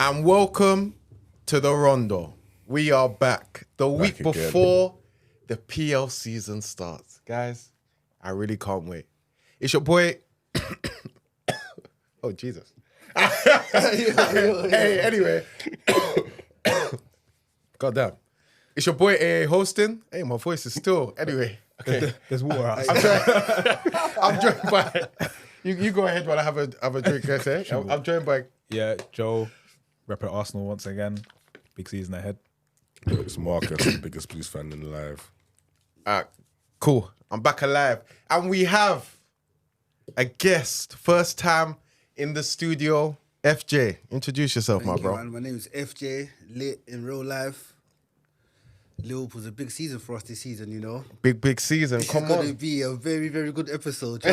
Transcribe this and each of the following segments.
And welcome to the Rondo. We are back. The week before the PL season starts. Guys, I really can't wait. It's your boy... Oh, Jesus. Hey, anyway. God damn. It's your boy AA hosting. Hey, my voice is still... Anyway. Okay. There's water outside. I'm joined by... You go ahead while I have a drink, okay? I'm joined by... Yeah, Joe, rep at Arsenal once again. Big season ahead. It's Marcus, the biggest Blues fan in live. Cool. I'm back alive. And we have a guest. First time in the studio. FJ, introduce yourself, Thank my bro. Man. My name is FJ, lit in real life. Liverpool's a big season for us this season, you know. Big season. Come It's going to on. be a very, very good episode.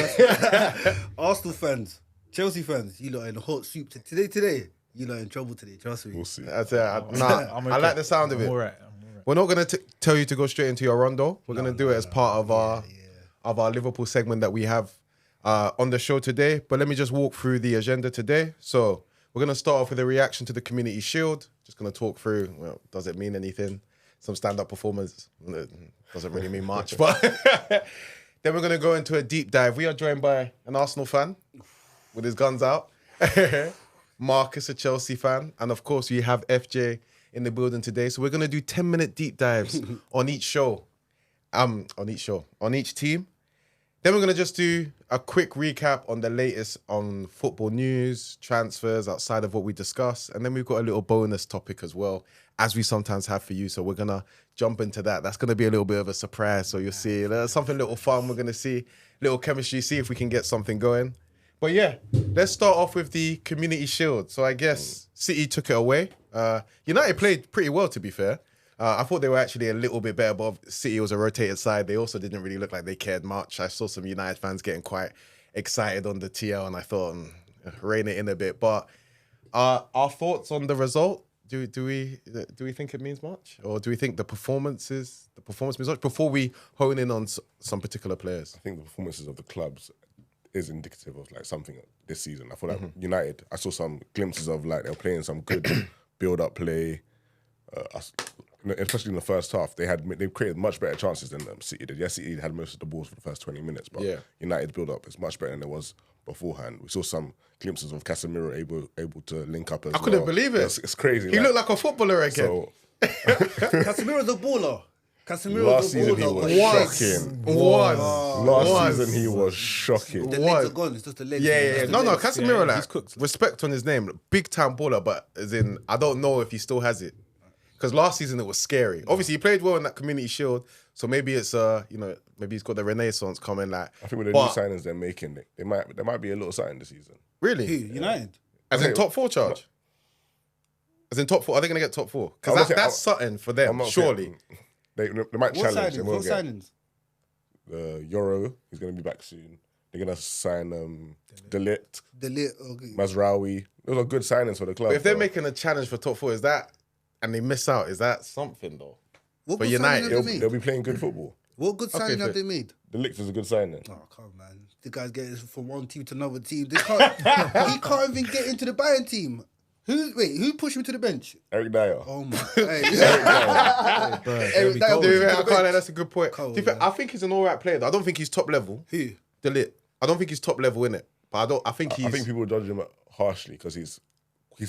Arsenal fans, Chelsea fans, you lot are in the hot soup. Today, you lot are in trouble today, trust me. We'll see. That's it. I like the sound of it. I'm all right. We're not going to tell you to go straight into your Rondo. We're going to do it as part of our Liverpool segment that we have on the show today. But let me just walk through the agenda today. So we're going to start off with a reaction to the Community Shield. Just going to talk through, well, does it mean anything? Some stand-up performance. Doesn't really mean much. But then we're going to go into a deep dive. We are joined by an Arsenal fan with his guns out. Marcus, a Chelsea fan. And of course, we have FJ in the building today. So we're going to do 10-minute deep dives on each show. On each team. Then we're going to just do a quick recap on the latest on football news, transfers outside of what we discussed. And then we've got a little bonus topic as well, as we sometimes have for you. So we're going to jump into that. That's going to be a little bit of a surprise. So you'll see something little fun. We're going to see little chemistry, see if we can get something going. But yeah, let's start off with the Community Shield. So I guess City took it away. United played pretty well, to be fair. I thought they were actually a little bit better, but City was a rotated side. They also didn't really look like they cared much. I saw some United fans getting quite excited on the TL, and I thought, rein it in a bit. But our thoughts on the result? Do we think it means much, or do we think the performance means much? Before we hone in on some particular players, I think the performances of the clubs is indicative of like something this season. I feel like United, I saw some glimpses of like they were playing some good build-up play. Especially in the first half, they created much better chances than City did. Yes, City had most of the balls for the first 20 minutes, but United's build-up is much better than it was beforehand. We saw some glimpses of Casemiro able to link up as well. I couldn't believe it. It's crazy. He looked like a footballer again. So, Casemiro's a baller. last season he was shocking. Last season he was shocking. The legs are gone, it's just the legs. Yeah. No, Casemiro, he's cooked. respect on his name. Big time baller, but as in, I don't know if he still has it. Because last season it was scary. Obviously, he played well in that Community Shield, so maybe it's maybe he's got the renaissance coming. Like, I think with the new signings they're making, there might be a little signing this season. Really? Who? United? As in top 4 charge? As in top 4? Are they going to get top 4? Because that's something for them, surely. They might What challenge. signings? What signings? Euro, he's going to be back soon. They're going to sign De Ligt, Okay. Mazraoui. Those are good signings for the club. But if they're making a challenge for top 4, is that, and they miss out, is that something though? What For good United, signing have they they'll made? be playing good football. What good signing have they made? De Ligt is a good signing. Oh, come on, man. The guy's getting from one team to another team. He can't even get into the Bayern team. Who pushed him to the bench? Eric Dyer. Oh, my. That's a good point. I think he's an all right player though. I don't think he's top level. Who? De Ligt. I don't think he's top level in it. But I think people judge him harshly because he's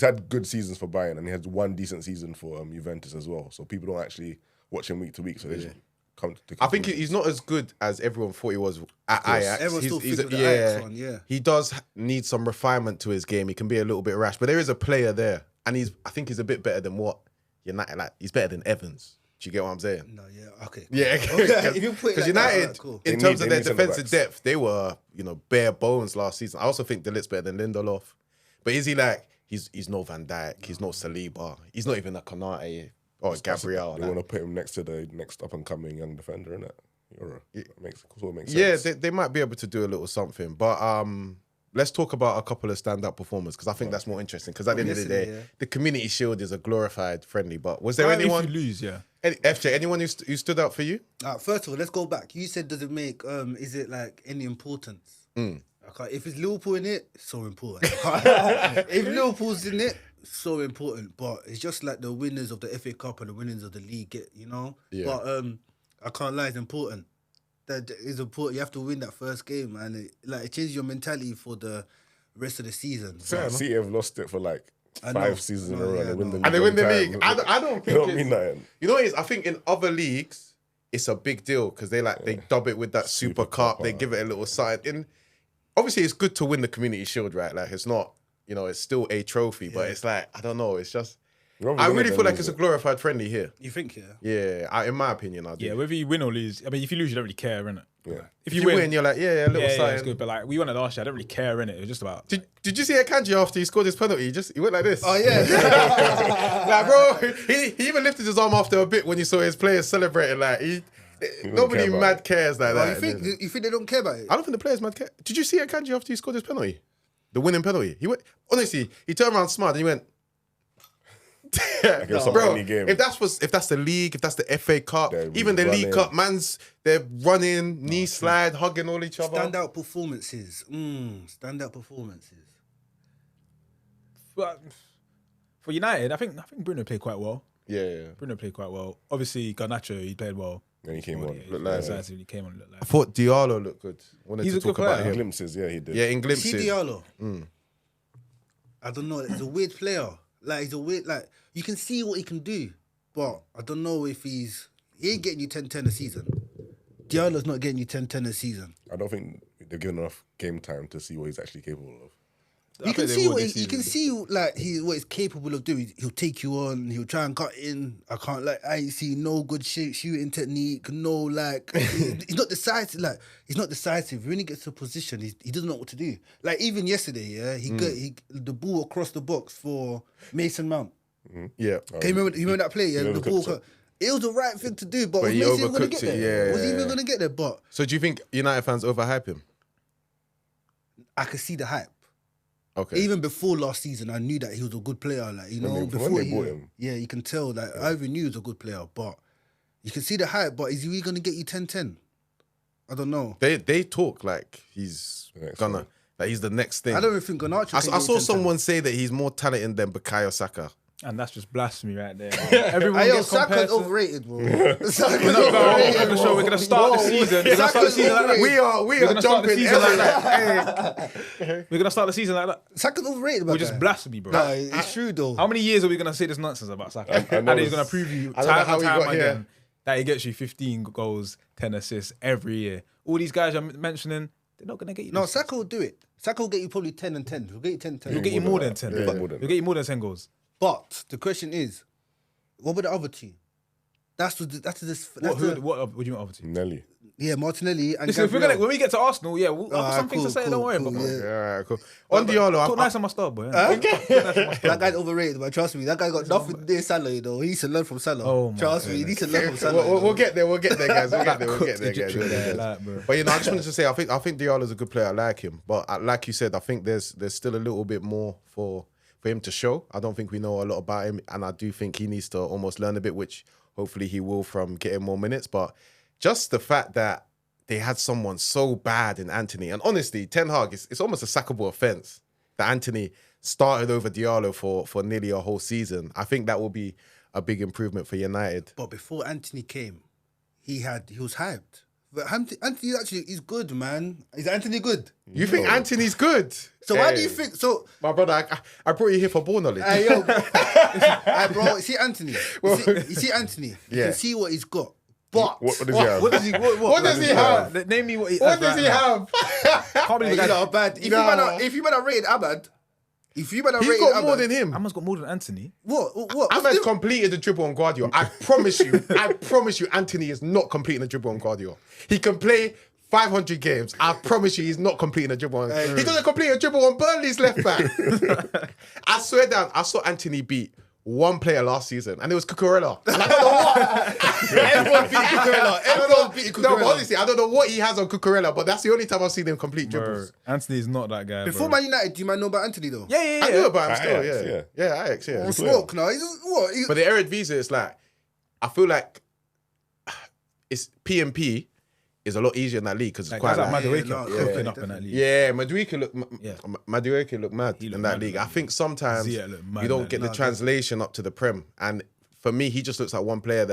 had good seasons for Bayern and he had one decent season for Juventus as well. So people don't actually watch him week to week. So they just come to I think he's not as good as everyone thought he was at Ajax. Everyone still thinks of the Ajax one, yeah. He does need some refinement to his game. He can be a little bit rash, but there is a player there, and I think he's a bit better than what United like. He's better than Evans. Do you get what I'm saying? No, yeah, okay. Yeah, because United, cool. in terms of their defensive depth, they were bare bones last season. I also think De Ligt's better than Lindelof, but is he like? He's no Van Dijk. He's no Saliba. He's not even a Konate or Gabriel. They want to put him next to the next up and coming young defender, innit? That makes sense. Yeah, they might be able to do a little something. But let's talk about a couple of stand-up performers because I think that's more interesting. Because at the end of the day, the Community Shield is a glorified friendly. But was there anyone? If you lose, FJ, anyone who stood out for you? First of all, let's go back. You said, does it make? Is it like any importance? Okay, if it's Liverpool in it, it's so important. If Liverpool's in it, so important, but it's just like the winners of the FA Cup and the winners of the league get, Yeah. But I can't lie, it's important. That is important. You have to win that first game, and it changes your mentality for the rest of the season. City have lost it for like I know. 5 seasons in a row, and they win the league. And they win the one league. time. I don't It think don't mean nothing. You know what it is? I think in other leagues, it's a big deal because they dub it with that Super Cup. They give it a little side. And obviously, it's good to win the Community Shield, right? Like, it's not, it's still a trophy, but it's like, I don't know. It's just, I really feel like it's a glorified friendly here. You think, yeah? Yeah, in my opinion, I do. Yeah, whether you win or lose, I mean, if you lose, you don't really care, innit? Yeah. If you win, you're like, a little sign. it's good. But like, we won it last year, I don't really care, innit? It was just about. Did you see Akanji after he scored his penalty? He went like this. Oh, yeah. Like, bro, he even lifted his arm after a bit when he saw his players celebrating. Like, nobody care about mad cares like that. You think they don't care about it? I don't think the players mad care. Did you see Akanji after he scored his penalty? The winning penalty. He went, honestly, he turned around smart and he went, bro, any game. if that's the league, if that's the FA Cup, They're even the League running. Cup, they're running, knee slide, hugging all each other. Standout performances. Standout performances. But for United, I think Bruno played quite well. Yeah. Bruno played quite well. Obviously, Garnacho, he played well. And he came on. Looked like- Decisively came on. Looked I like. thought Diallo looked good. Wanted He's to a good talk about player. him. Glimpses, yeah, he did. Yeah, in See glimpses. Diallo. I don't know. He's a weird player. Like, he's a weird, you can see what he can do, but I don't know if he ain't getting you 10-10 a season. Diallo's not getting you 10-10 a season. I don't think they've given enough game time to see what he's actually capable of. You can see what what he's capable of doing. He'll take you on. He'll try and cut in. I ain't see no good shooting technique. No, he's not decisive. He's not decisive. When he gets to a position, he doesn't know what to do. Like even yesterday, yeah, he got the ball across the box for Mason Mount. Yeah. Okay, you remember that play? Yeah, the ball. It was the right thing to do, but was he Mason going to overcooked get it, there? yeah, Was he yeah. even going to get there? But So do you think United fans overhype him? I could see the hype. Okay. Even before last season, I knew that he was a good player. when Before they bought him. yeah, you can tell that I even knew he was a good player. But you can see the hype. But is he really going to get you 10-10? I don't know. They talk like he's The next gonna, one. like he's the next thing. I don't even think Garnacho. I saw someone say that he's more talented than Bukayo Saka. And that's just blasphemy right there. Everyone Hey, gets compared Saka's to. overrated, bro. Saka's We're not going on the show. We're bro. gonna start the season. We're gonna start the season like that. We are gonna start the jumping season like everywhere. We're gonna start the season like that. Saka's overrated, We're just blasphemy, bro. No, it's true though. How many years are we gonna say this nonsense about Saka? And know he's gonna this- prove you I don't know time how and he time got here. again that he gets you 15 goals, 10 assists every year. All these guys you're mentioning, they're not gonna get you. No, this. Saka will do it. Saka will get you probably 10 and 10. He'll get you 10 and 10. He'll get you more than 10. Yeah, but more than he'll get you more than 10 goals. But the question is, what about the other two? What What do you want over to? Nelly. yeah, Martinelli and Listen, Gabriel. when we get to Arsenal, yeah, we'll have something cool, to say. cool, Don't worry cool, about it. yeah. Yeah, alright, cool. On Diallo, Talk nice on my star, boy. That guy's overrated, but trust me, that guy got nothing to do with Salah, you know. He needs to learn from Salah. Oh my Trust me, he needs to learn from Salah. we'll get there, guys. We'll get there, guys. Egyptian We'll get there. guy, like, bro. But I just wanted to say, I think Diallo's a good player. I like him, but like you said, I think there's still a little bit more for him to show. I don't think we know a lot about him, and I do think he needs to almost learn a bit, which hopefully he will from getting more minutes. But just the fact that they had someone so bad in Anthony, and honestly, Ten Hag, it's almost a sackable offence that Anthony started over Diallo for nearly a whole season. I think that will be a big improvement for United. But before Anthony came, he was hyped. But Anthony actually, he's good, man. Is Anthony good? You think Anthony's good? So why Hey. do you think so? My brother, I brought you here for ball knowledge. Hey, yo, hey, bro, you see Anthony. You see Anthony. You Yeah. can see what he's got. But What does he have? What does he? What does he have? Name me what he. What does he have? Can't believe the He's guy. not bad. If you man are rated Ahmad, He's got more than him. Ahmad's got more than Anthony. What? Ahmed completed the dribble on Guardiola. I promise you, Anthony is not completing the dribble on Guardiola. He can play 500 games. I promise you, he's not completing a dribble on. He doesn't complete a dribble on Burnley's left back. I swear down, I saw Anthony beat one player last season, and it was Cucurella. And I don't know what. Everyone beat Cucurella. Everyone beat Cucurella. No, but honestly, I don't know what he has on Cucurella, but that's the only time I've seen him complete dribbles. Anthony's not that guy. Before bro. Man United, do you mind know about Anthony though? Yeah. I knew about him still, Ajax, yeah. yeah. Yeah, Ajax, yeah. On smoke now. He's what? But the Eredivisie, it's like, I feel like it's PMP is a lot easier in that league because it's Like quite guys like like, Madueke yeah, cooking up in that league. yeah, Madueke look Yeah. Madueke look mad He in look that mad league. in I that think sometimes Ziyech look mad you don't in get that the league. translation up to the Prem, and for me, he just looks like one player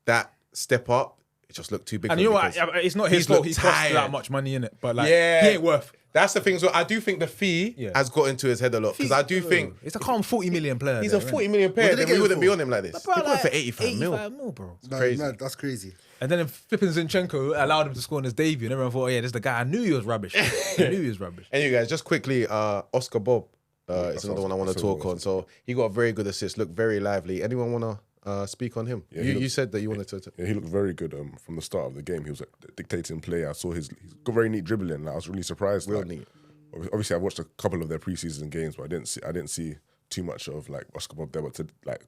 that step up. It just looked too big. And for you him know what? because It's not his he's fault. looked He costs tired. that much money in it, but like, Yeah. he ain't worth. That's the thing. So I do think the fee has got into his head a lot because I do think It's a calm 40 million player. he's there, a innit? 40 million player. What did they Then get we him wouldn't be for? on him like this. Bro, They got him for like, 85 mil. mil, bro. Nah, crazy. man, that's crazy. And then flipping Zinchenko allowed him to score in his debut, and everyone thought, oh yeah, this is the guy. I knew he was rubbish. I knew he was rubbish. Anyway, guys, just quickly, Oscar Bob is another one I want to that's talk what on. So he got a very good assist, looked very lively. Anyone want to speak on him? Yeah, you said that you wanted to. Yeah, he looked very good from the start of the game. He was dictating play. I saw he's got very neat dribbling. I was really surprised. Real like, neat. Obviously, I watched a couple of their preseason games, but I didn't see too much of like Oscar Bob there. But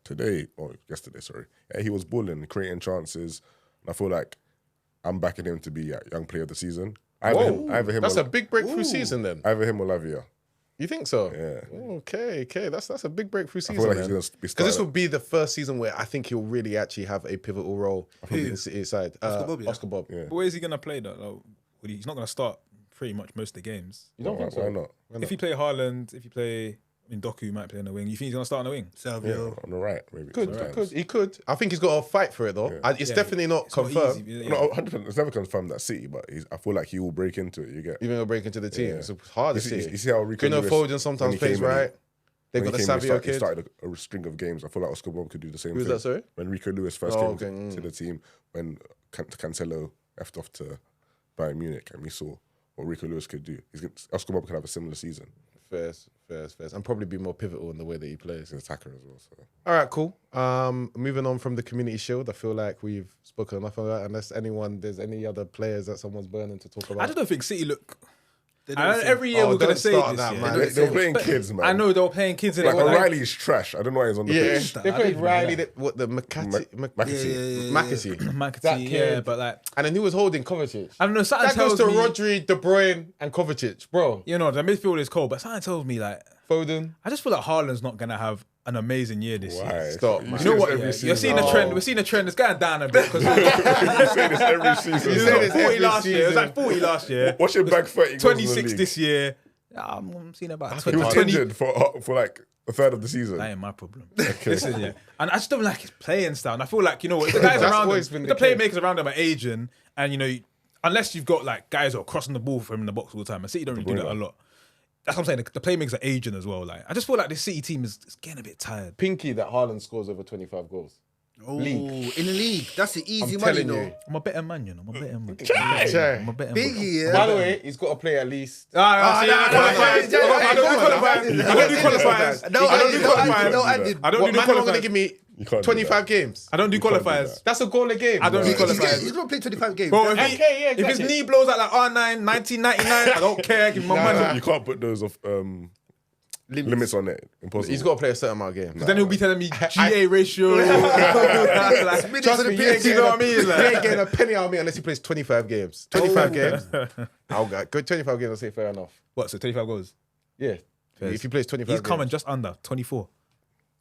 today or yesterday, sorry, yeah, he was balling, creating chances. And I feel like I'm backing him to be young player of the season. Either him. That's or, a big breakthrough season then. Either him or Lavia. You think so? Yeah. Okay. That's a big breakthrough I season. feel like he's man. going to be Because starting. this will be the first season where I think he'll really actually have a pivotal role in the City side. Oscar Bob, yeah? Oscar Bob. Yeah. But where is he gonna play though? Like, he's not gonna start pretty much most of the games. You don't Why think so? why not? If you play Haaland, if you play, Doku might play on the wing. You think he's gonna start on the wing? Yeah, Salvio. on the right, maybe. Could, sometimes. he could. I think he's got to fight for it though. It's Yeah, definitely not it's not confirmed. easy, yeah. No, 100%. It's never confirmed that City, but I feel like he will break into it. You get. Even though break into the team, Yeah. it's hard to You see. see how Rico Bruno Lewis, Foden sometimes when he plays came in, right. They've when got the he came in, Savio he kid. started a string of games. I feel like Oscar Bob could do the same Who's thing. that, sorry? When Rico Lewis first Oh, came okay, to the team, when Cancelo left off to Bayern Munich, and we saw what Rico Lewis could do. Oscar Bob could have a similar season. Fairs. And probably be more pivotal in the way that he plays. He's an attacker as well. So. All right, cool. Moving on from the Community Shield, I feel like we've spoken enough of that. Unless there's any other players that someone's burning to talk about. I just don't think City look. They I don't know say- every year we're gonna don't say start this. that, Yeah. man. They were playing kids, man. I know they were playing kids in Like it. but, O'Reilly's trash. I don't know why he's on the Yeah, pitch. they I played don't Riley. even The McCarthy. McAtee. McAtee, That yeah, kid. but like, And then who was holding Kovacic? I don't know. Something That goes tells to me, Rodri, De Bruyne, and Kovacic, bro. you know, the midfield is cold, but something tells me like, Foden. I just feel like Haaland's not gonna have an amazing year this year. Why? Stop, man. You know what? Every Yeah, season. you're seeing the trend. We're seeing the trend. It's going down a bit because You say this every season. You it say was this like 40 every last year. It was season. like 40 last year. What's your bag 30 goals in the 26 league? this year. I'm seeing about He 20. was 20. injured for like a third of the season. That ain't my problem. Listen, yeah. And I just don't like his playing style. And I feel like, you know what, if the guys That's around him, always if been the the case. playmakers around him are aging, and, you know, unless you've got like guys who are crossing the ball for him in the box all the time, and City don't really do that a lot. That's what I'm saying. The playmakers are aging as well. Like, I just feel like this City team is getting a bit tired. Pinky that Haaland scores over 25 goals. Oh, League. in the league, that's the easy I'm money telling though. you. I'm a better man, you know. I'm a better man. Sure. I'm a better man. Biggie, By yeah. the way, he's got to play at least. I don't do qualifiers. No, I don't do no, qualifiers. no, I did. I don't What, do man, not going to qualifiers. give me You can't do 25 games? I don't do can't do qualifiers. that. That's a goal a game. I don't do He's qualifiers. gonna play 25 games. Bro, if, Okay, yeah, if his exactly. knee blows out like R9, 1999, I don't care. Give me my money. You can't put those limits on it. Impossible. He's got to play a certain amount of games. Then he'll be telling me GA ratio. Like, Trust me, you know what I mean? He ain't Like, getting a penny out of me unless he plays 25 games. 25 games. I'll go. Good 25 games, I'll say fair enough. what, so 25 goals? Yeah. If he plays 25 He's games. coming just under 24.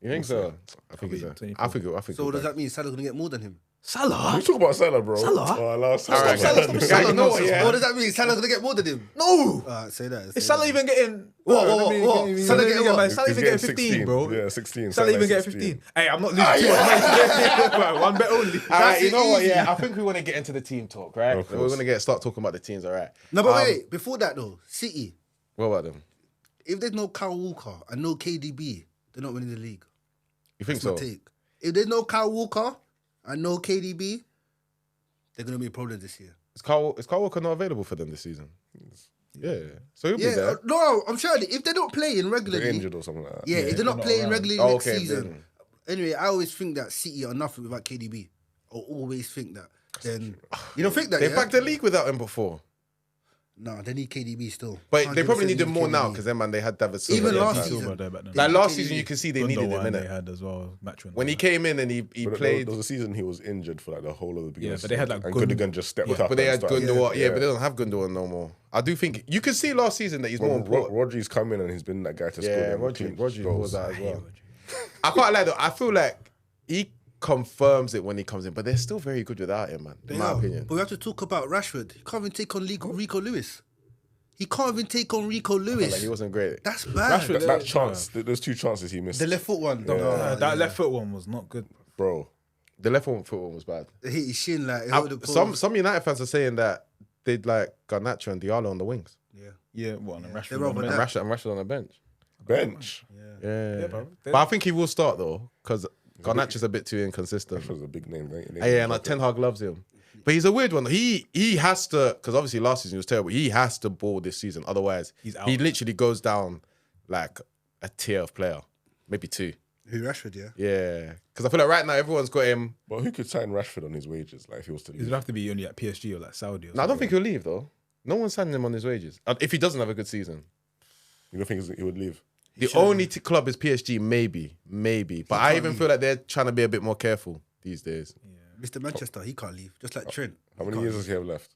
You think so? I think he's Probably I think So he'll does back. that mean Salah's gonna get more than him? Salah? We talk about Salah, bro. Salah? Oh, last All right, Salah, guys. stop Guys, you know what, yeah? What does that mean? Salah's gonna get more than him? No! Say that. Is Salah even getting... What? Salah getting what? man, Salah He's even getting 15, bro. Yeah, 16. Salah even getting 15. Hey, I'm not losing too much money. One bet only. All right, you it know what? easy. Yeah, I think we want to get into the team talk, right? Of We're course. going to start talking about the teams, all right? No, but wait. Before that though, City. What about them? If there's no Kyle Walker and no KDB, they're not winning the league. You think That's my so? take. If there's no Kyle Walker and no KDB, they're gonna be a problem this year. Is Carl Walker not available for them this season? Yeah. So he'll be Yeah, there. no, I'm sure if they're not playing They're regularly, injured or something like that. yeah, if they're not not playing around. regularly Oh, next okay, season. Anyway, I always think that City are nothing without KDB. I always think that. Then you don't think that? They yeah? backed the league without him before. No, they need KDB still. But they probably 100% need him more now KDB. because then, man, they had David Silva. Even there. last Silva season. there back then. Like last KDB. season, you can see they Rondo needed him, one they innit? had as well. Match When he came in and he But played, there was a season he was injured for like the whole of the beginning. Yeah, but they had, like, and Gun- Gundogan just stepped up. but they and had started. Gundogan. Yeah, but they don't have Gundogan no more. I do think you can see last season that he's more important. Rodri's come in and he's been that guy to score. Yeah, them Rodri clean was goals. that as well. I can't lie though. I feel like he confirms it when he comes in, but they're still very good without him, man. In my opinion. But we have to talk about Rashford. He can't even take on Rico Lewis. He can't even take on Rico Lewis. Like, he wasn't great. That's bad. Rashford, That chance, those 2 chances he missed. The left foot one. that left foot one was not good. Bro. The left foot one was bad. It hit his shin like. It hit the post. Some United fans are saying that they'd like Garnacho and Diallo on the wings. Yeah, what? And Rashford, They're over on the that. bench. And Rashford on the bench. Bench. Yeah. bro. But I think he will start though, because Garnacho's a bit too inconsistent. That was a big name, right? Yeah, and like Ten Hag loves him. But he's a weird one. He has to, because obviously last season he was terrible. He has to ball this season, otherwise He's out. he literally goes down like a tier of player, maybe 2. Who Rashford? Yeah. Yeah, because I feel like right now everyone's got him. But who could sign Rashford on his wages? Like if he was to He's leave. gonna have to be only at PSG or like Saudi. Or No, I don't something. think he'll leave though. No one's signing him on his wages if he doesn't have a good season. You don't think he would leave? The only club is PSG, maybe. But I even feel like they're trying to be a bit more careful these days. Mr. Manchester, he can't leave. Just like Trent. How many years does he have left?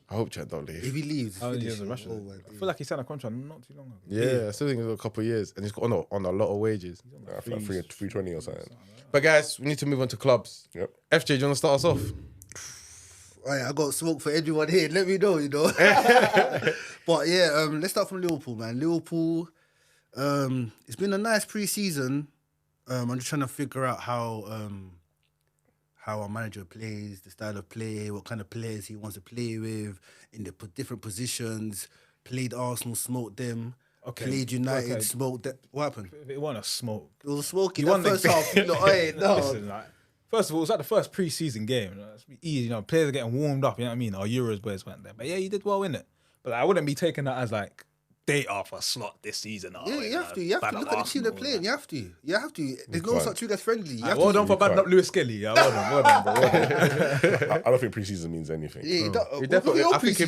I hope Trent don't leave. If he leaves, it's How many finished. years of Rashford? Oh, my I days. feel like he signed a contract not too long ago. Yeah, I still think it's a couple of years, and he's got on a lot of wages. I feel like 320 or something. But guys, we need to move on to clubs. Yep. FJ, do you want to start us off? Alright, I got smoke for everyone here. Let me know, But yeah, let's start from Liverpool, man. Liverpool, it's been a nice pre-season. I'm just trying to figure out how our manager plays, the style of play, what kind of players he wants to play with in the different positions. Played Arsenal, smoked them. Okay, Played United, okay. smoked them. What happened? It wasn't a smoke. It was smoking. You That won the first half, no. Listen, like, first of all, it was like the first pre-season game. It's easy, players are getting warmed up. You know what I mean? Our Euros boys went there, but yeah, you did well in it. But I wouldn't be taking that as like data for slot this season. Yeah, you have to. You have to look at the team they're playing. You have to. You have to. There's no such thing as friendly. You have Well to. done for batting up Lewis Kelly. Yeah, well done, bro. Well done. I don't think preseason means anything. Yeah, It definitely, I think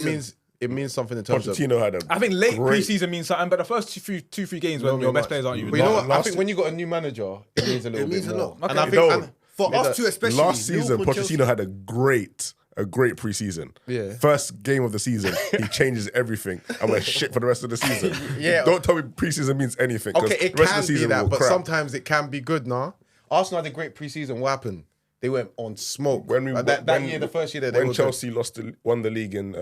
it means something in terms of. Pochettino had a I think late great- preseason means something, but the first two, 3 games when your best players aren't you. But you know what? I Last think when you got a new manager, it means a little means bit a more. lot. And I Okay. think No. For us two, especially last season, Liverpool, Chelsea. Pochettino had a great preseason. Yeah. First game of the season, he changes everything, and we're shit for the rest of the season. Yeah. Don't tell me preseason means anything. 'cause okay, it the rest can of the be season that, will but crap. sometimes it can be good. Nah, Arsenal had a great preseason. What happened? They went on smoke. When we Like that year, the first year that they when were Chelsea won the league in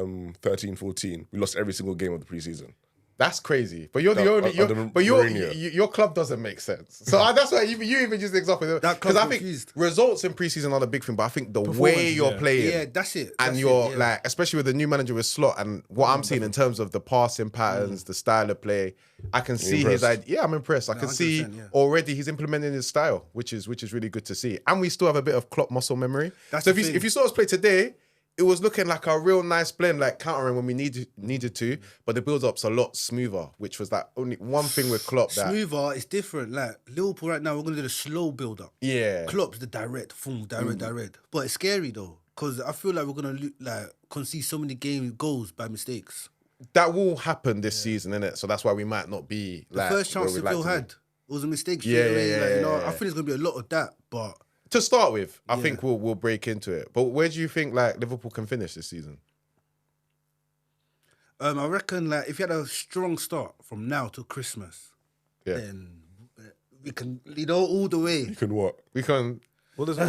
13-14, we lost every single game of the preseason. That's crazy. But you're the That- only. under Mourinho. Your club doesn't make sense. So that's why you even just example. That Because club's I think confused. results in preseason are the big thing. But I think the way you're yeah. playing. Yeah, that's it. And That's you're it, yeah. like, especially with the new manager with Slot and what I'm seeing in terms of the passing patterns, the style of play, I can see his impressed? idea. Yeah, I'm impressed. I can see 100%, yeah. already he's implementing his style, which is really good to see. And we still have a bit of Klopp muscle memory. That's so the if thing. you saw us play today, it was looking like a real nice blend, like countering when we needed to, but the build-up's a lot smoother, which was that only one thing with Klopp that Smoother is different. Like Liverpool right now, we're gonna do the slow build up. yeah. Klopp's the direct, direct. But it's scary though, because I feel like we're gonna concede so many goals by mistakes. That will happen this season, innit? So that's why we might not be The like first chance where we'd like Seville to be. had was a mistake Yeah, straight away. yeah, Like, yeah. I think there's gonna be a lot of that, but. To start with, I think we'll break into it. But where do you think like Liverpool can finish this season? I reckon like if you had a strong start from now to Christmas, Yeah. then we can all the way. You can what? We can. Well, there's no.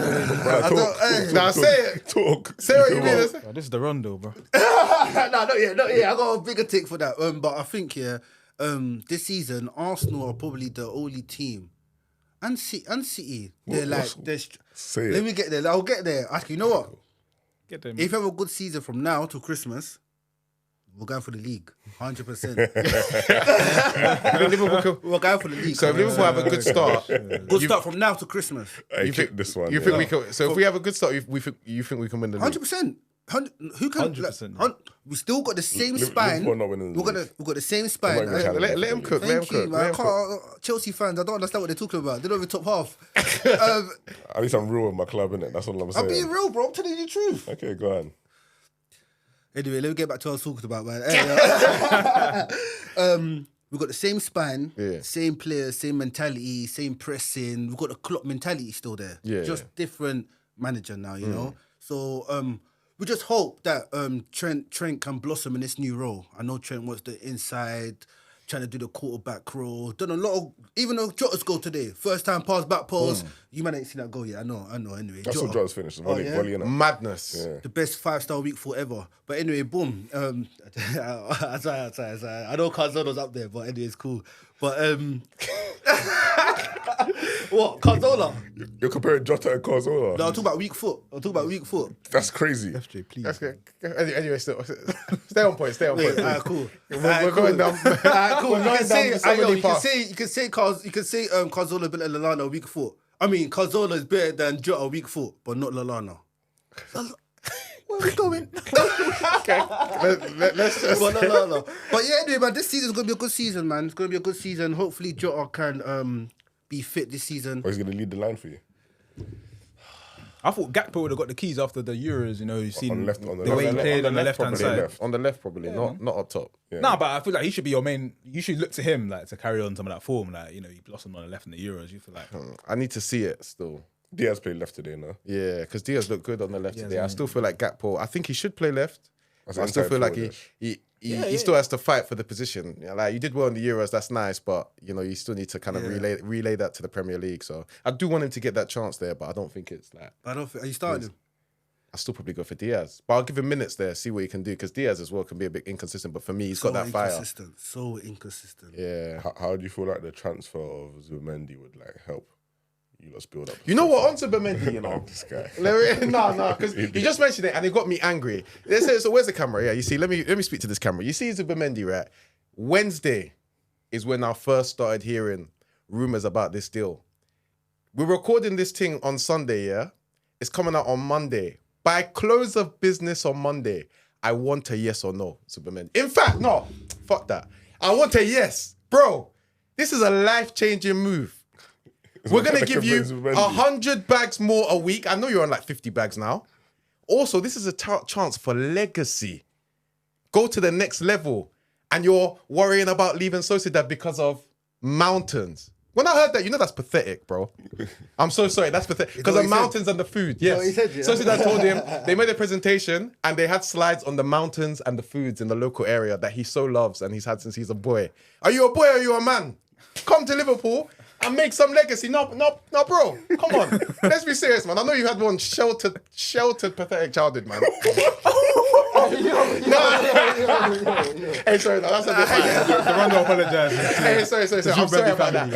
Talk. Nah, say it. Talk. Say what you can mean. what? This is the Rondo, bro. No, not yet. I got a bigger take for that. But I think this season Arsenal are probably the only team, and City. They're Say it. Let me get there. I'll get there. Actually, you know what? Get them. If you have a good season from now to Christmas, we're going for the league, 100%. Liverpool can, We're going for the league. so if Liverpool have a good start, good start from now to Christmas, Hey, you kick think this one? You yeah. think we can? So if we have a good start, you think we can win the league? 100%. Who can? 100%. We still got the same Liverpool spine. are not winning the league. We've got the same I'm spine. not even challenging. Let him cook. Let him Thank you, cook. man. Let I him cook. can't, Chelsea fans, I don't understand what they're talking about. They don't even top half. At least I'm real with my club, innit? That's all I'm saying. I'm being real, bro. I'm telling you the truth. Okay, go on. Anyway, let me get back to what I was talking about, man. We've got the same spine, Yeah. same players, same mentality, same pressing. We've got the Klopp mentality still there. Yeah. Just different manager now, you know? So we just hope that Trent can blossom in this new role. I know Trent wants the inside trying to do the quarterback role. Done a lot of, even though Jota's goal today, first time pass, back post. You might not see that goal yet. I know. Anyway, That's what Jota's finished. Volley, innit? Madness. Yeah. the best 5-star week 4 ever. But anyway, boom. I try. I know Carzona's up there, but anyway, it's cool. But what? Carzola? You're comparing Jota and Cazorla? No, I'm talking about weak foot. That's crazy. FJ, please. That's good. Anyway, stay on point. Wait, alright, cool. We're going down. Alright, cool. We're going down so many paths. You can say Carzola better than Lallana weak foot. I mean, Carzola is better than Jota weak foot, but not Lallana. Where are we going? Okay, let's just. But no. But yeah, anyway, man, this season's gonna be a good season, man. It's gonna be a good season. Hopefully, Jota can be fit this season. Or he's going to lead the line for you. I thought Gakpo would have got the keys after the Euros. You know, you've seen On the left- the way he played on the left-hand side. On the left, probably. Not up top. Yeah. No, but I feel like he should be your main. You should look to him like to carry on some of that form. Like, you know, he blossomed on the left in the Euros. You feel like I need to see it still. Diaz played left today, no? Yeah, because Diaz looked good on the left Diaz, today. yeah. I still feel like Gakpo. I think he should play left. That's I still inside feel like forward, he still has to fight for the position. You know, like you did well in the Euros, that's nice, but you know you still need to kind of relay that to the Premier League. So I do want him to get that chance there, but I don't think it's like. I don't think. Are you starting him? I still probably go for Diaz, but I'll give him minutes there, see what he can do. Because Diaz as well can be a bit inconsistent, but for me, he's got that fire. So inconsistent. Yeah. How do you feel like the transfer of Zubimendi would like help you lot build up? You know what? On to Zubimendi, you know. This guy. No, because he just mentioned it and it got me angry. So where's the camera? Yeah, you see, let me speak to this camera. You see Zubimendi, right? Wednesday is when I first started hearing rumors about this deal. We're recording this thing on Sunday, yeah? It's coming out on Monday. By close of business on Monday, I want a yes or no, Zubimendi. In fact, no, fuck that. I want a yes. Bro, this is a life-changing move. We're going to give you 100 bags more a week. I know you're on like 50 bags now. Also, this is a chance for legacy. Go to the next level. And you're worrying about leaving Sociedad because of mountains. When I heard that, you know that's pathetic, bro. I'm so sorry, that's pathetic. Because of mountains and the food, yes. he said, yeah. Sociedad told him, they made a presentation and they had slides on the mountains and the foods in the local area that he so loves and he's had since he's a boy. Are you a boy or are you a man? Come to Liverpool and make some legacy. No, bro. Come on. Let's be serious, man. I know you had one sheltered, pathetic childhood, man. Hey, sorry, no, that's a bit bad. the Rondo apologise. Hey, sorry. I'm sorry about that.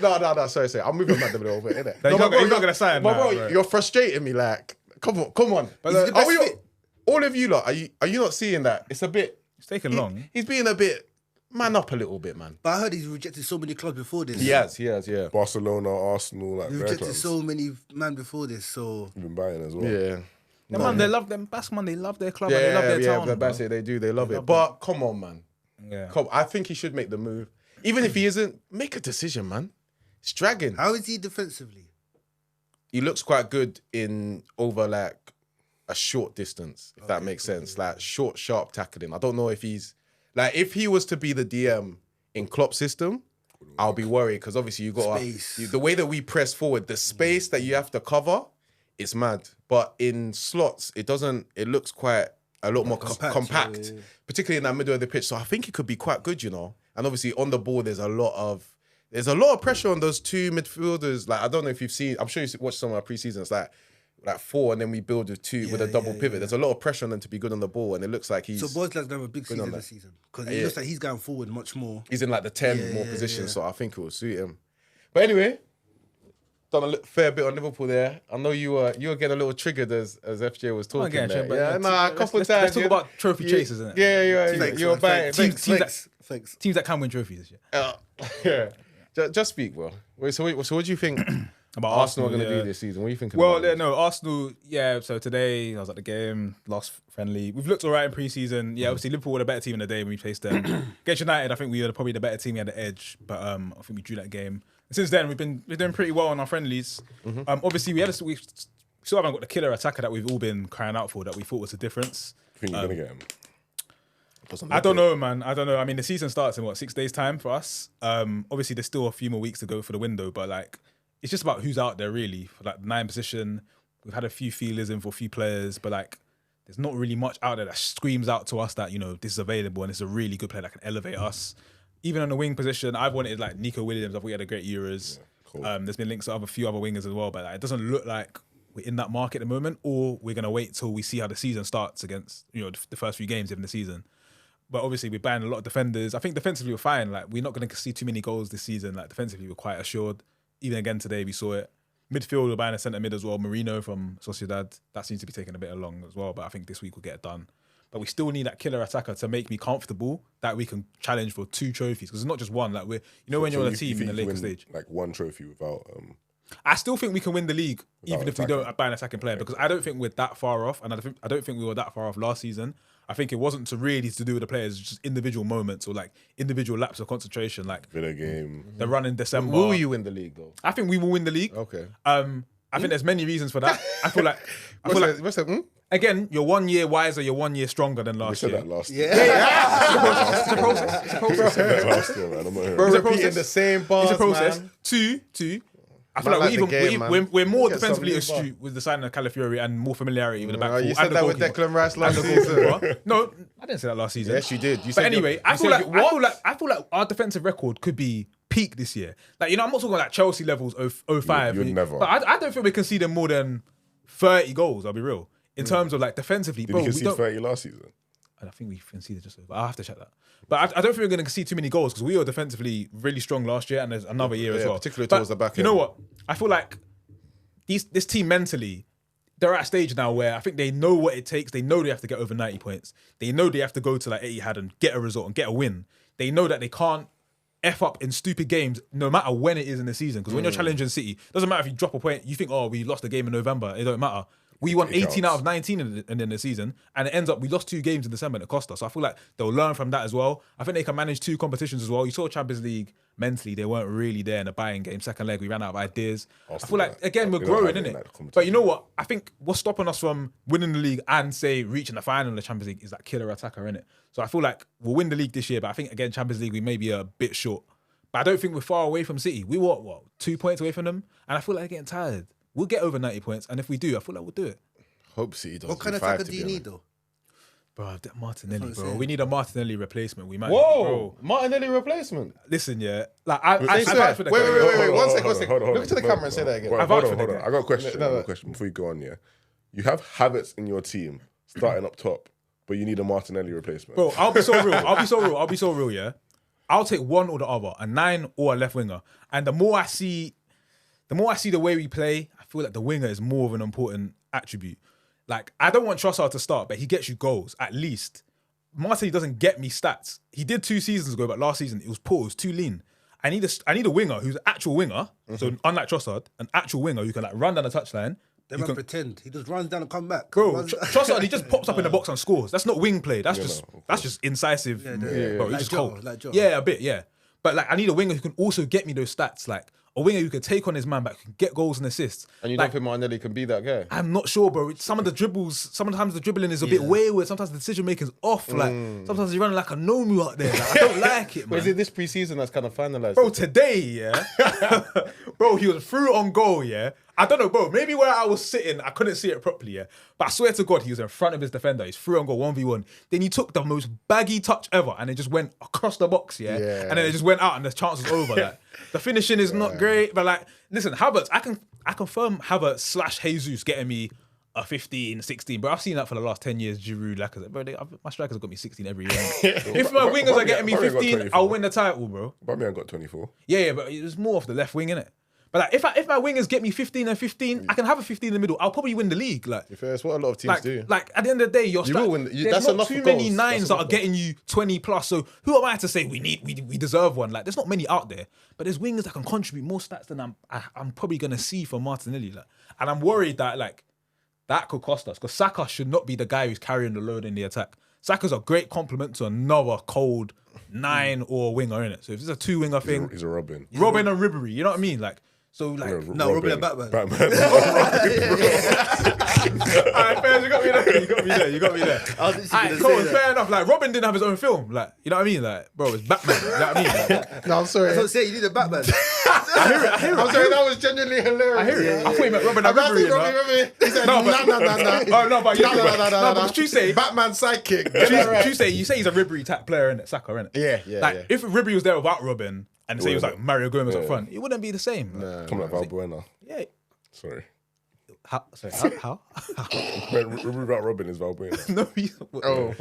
No, sorry. I'm moving back a little bit, innit? He's not going to sign. But bro, you're frustrating me. Like, come on. But Are we all of you lot? Are you not seeing that? It's a bit. It's taking long. He's being a bit. Man up a little bit, man. But I heard he's rejected so many clubs before this. He has, yeah. Barcelona, Arsenal, like He their rejected clubs. so many man before this, so... You've been buying as well. Yeah. Yeah, man, they love them. Basque, man, they love their club. And they love their town. Yeah, that's it. They do. They love it. But come on, man. Yeah. I think he should make the move. Even if he isn't, make a decision, man. It's dragging. How is he defensively? He looks quite good in over like a short distance, if that makes sense. Like short, sharp tackling. I don't know if he's like if he was to be the DM in Klopp's system, I'll be worried because obviously you got the way that we press forward, the space that you have to cover, it's mad. But in slots, it doesn't. It looks quite a lot more compact, particularly in that middle of the pitch. So I think it could be quite good, you know. And obviously on the ball, there's a lot of pressure on those two midfielders. Like I don't know if you've seen. I'm sure you watched some of our pre-seasons. Like four, and then we build with two with a double pivot. There's a lot of pressure on them to be good on the ball, and it looks like he's. So Boyd's like to have a big season this season because it looks like he's going forward much more. He's in like the 10 more positions, so I think it will suit him. But anyway, done a fair bit on Liverpool there. I know you were getting a little triggered as FJ was talking. A couple of times. Let's talk about trophy chasers, isn't it? Yeah, you're buying teams that can win trophies this year. Yeah, just speak, bro. So what do you think? About Arsenal are going to do this season. What are you thinking? Well, Arsenal. Yeah. So today I was at the game, last friendly. We've looked alright in pre-season. Yeah, obviously Liverpool were the better team in the day when we faced them. Against United, I think we were probably the better team. We had the edge, but I think we drew that game. And since then, we've been doing pretty well on our friendlies. Obviously, we still haven't got the killer attacker that we've all been crying out for. That we thought was the difference. I think you're going to get him. I don't know, man. I don't know. I mean, the season starts in 6 days' time for us. Obviously, there's still a few more weeks to go for the window, but like. It's just about who's out there, really. For like the 9 position, we've had a few feelers in for a few players, but like, there's not really much out there that screams out to us that, you know, this is available and it's a really good player that can elevate us. even on the wing position, I've wanted like Nico Williams. I thought he had a great Euros. Cool. There's been links to a few other wingers as well, but like, it doesn't look like we're in that market at the moment, or we're gonna wait till we see how the season starts against the first few games in the season. But obviously we're buying a lot of defenders. I think defensively we're fine. Like we're not gonna see too many goals this season. Like defensively we're quite assured. Even again today we saw it. Midfield we're buying a centre mid as well. Marino from Sociedad. That seems to be taking a bit long as well. But I think this week we'll get it done. But we still need that killer attacker to make me comfortable that we can challenge for 2 trophies. Because it's not just one. Like when you're on a team in the later stage. Like 1 trophy without. I still think we can win the league even if we attacking. don't buy an attacking player, because I don't think we're that far off, and I don't think we were that far off last season. I think it wasn't to do with the players, just individual moments or like individual laps of concentration, like Villa game. the run in December. Will you win the league though? I think we will win the league. Okay. I think there's many reasons for that. I feel like What's that? again, you're 1 year wiser, you're 1 year stronger than We last said year. that last year. It's a process. It's a process. Last year, man. I'm not hearing Bro, it. a repeating process. the same bars, It's a process. man. Two. I feel Man, like like the game, man. we're more Get defensively some new astute with the signing of Calafiori and more familiarity with the back You four said and the that with goalkeeper. Declan Rice last And the season. goalkeeper. No, I didn't say that last season. Yes, you did. You But said anyway, I feel like our defensive record could be peak this year. Like, I'm not talking like Chelsea levels 05. You'd never. But I don't think we conceded more than 30 goals, I'll be real. In terms of like defensively, Did bro, you we concede don't. 30 last season? I think we conceded just over. I'll have to check that. But I don't think we're going to concede too many goals because we were defensively really strong last year, and there's another year as well. particularly But towards the back You know end. what? I feel like this team mentally, they're at a stage now where I think they know what it takes. They know they have to get over 90 points. They know they have to go to like Etihad and get a result and get a win. They know that they can't F up in stupid games no matter when it is in the season. Because when you're challenging City, doesn't matter if you drop a point, you think, oh, we lost the game in November. It don't matter. We won 18 out of 19 in the season, and it ends up we lost 2 games in December and it cost us. So I feel like they'll learn from that as well. I think they can manage 2 competitions as well. You saw Champions League mentally, they weren't really there in the buying game. Second leg, we ran out of ideas. I feel like, again, we're growing, innit? But you know what? I think what's stopping us from winning the league and, say, reaching the final of the Champions League is that killer attacker, innit? So I feel like we'll win the league this year, but I think, again, Champions League, we may be a bit short. But I don't think we're far away from City. We were, 2 points away from them? And I feel like they're getting tired. We'll get over 90 points, and if we do, I feel like we'll do it. Hope City does. What kind of attacker do you need though? Bro, Martinelli, That's what I'm bro. saying. We need a Martinelli replacement. We might. Whoa, Bro. Martinelli replacement. Listen, yeah. Like I Say vouch for the wait, guy. wait. Hold One on, second. hold on. Look to the camera and say that again. Hold on, vouch hold for on. the guy. I got a question. No, I got a question before you go on, yeah. You have Havertz in your team starting up top, but you need a Martinelli replacement. Bro, I'll be so real, yeah. I'll take one or the other, a 9 or a left winger. And the more I see the way we play, I feel like the winger is more of an important attribute. Like, I don't want Trossard to start, but he gets you goals, at least. Martinelli doesn't get me stats. He did 2 seasons ago, but last season it was poor, it was too lean. I need a winger who's an actual winger, so unlike Trossard, an actual winger who can like run down the touchline. They might pretend. He just runs down and come back. Bro, Runs- Trossard, he just pops up in the box and scores. That's not wing play. That's just of that's just incisive. Bro, he's Like just Joe, cold. like Joe. Yeah, a bit, yeah. But like, I need a winger who can also get me those stats. Like a winger who can take on his man back, who can get goals and assists. And you like, don't think Martinelli can be that guy? I'm not sure, bro. Sometimes the dribbling is a bit wayward. Sometimes the decision making's off. Like sometimes he's running like a Nomu out there. Like, I don't like it, But is man. it this preseason that's kind of finalized? Bro, today, yeah. Bro, he was through on goal, yeah. I don't know, bro. Maybe where I was sitting, I couldn't see it properly, yeah. But I swear to God, he was in front of his defender. He's through on goal, 1v1. Then he took the most baggy touch ever and it just went across the box, yeah. And then it just went out and the chance was over. Like, the finishing is not great, but like, listen, Havertz, I confirm Havertz / Jesus getting me a 15, 16. But I've seen that for the last 10 years. Giroud, Lacazette. Bro, my strikers have got me 16 every year. If my wingers are getting me Aubameyang got 15, 24. I'll win the title, bro. Aubameyang got 24. Yeah, but it was more off the left wing, innit? But like, if my wingers get me 15 and 15, I can have a 15 in the middle. I'll probably win the league. Like, It's what a lot of teams do. like at the end of the day, You will win. there's That's not enough too for many goals. nines That's that enough are getting you 20 plus. So who am I to say we deserve one? Like, there's not many out there, but there's wingers that can contribute more stats than I'm probably gonna see from Martinelli. Like, and I'm worried that like that could cost us because Saka should not be the guy who's carrying the load in the attack. Saka's a great complement to another cold 9 or winger, innit? So if it's a 2 winger thing, He's a Robin. Robin and Ribery, you know what I mean? Like, So like, No, Robin and Batman. Batman. alright, fair, you got me there. I was literally Alright, gonna cool, say that. fair enough. Like Robin didn't have his own film. Like, you know what I mean? Like, bro, it's Batman. You know what I mean? Like, No, I'm sorry. That's what I'm saying. You need a Batman. I hear it. I'm sorry, that was genuinely hilarious. I hear it. I thought you meant Robin and I'm Ribery, you know? Robbie. He said, No, no, but- no. Oh no, but you No. but you say Batman's sidekick. Get that right. you say he's a Ribery type player in it, Saka, innit? Yeah. Like if Ribery was there without Robin and say he was like Mario Gomez up front, it wouldn't be the same. Like, Come like Valbuena. yeah. Sorry. How? How? Man, without Robin is Valbuena. No, Oh,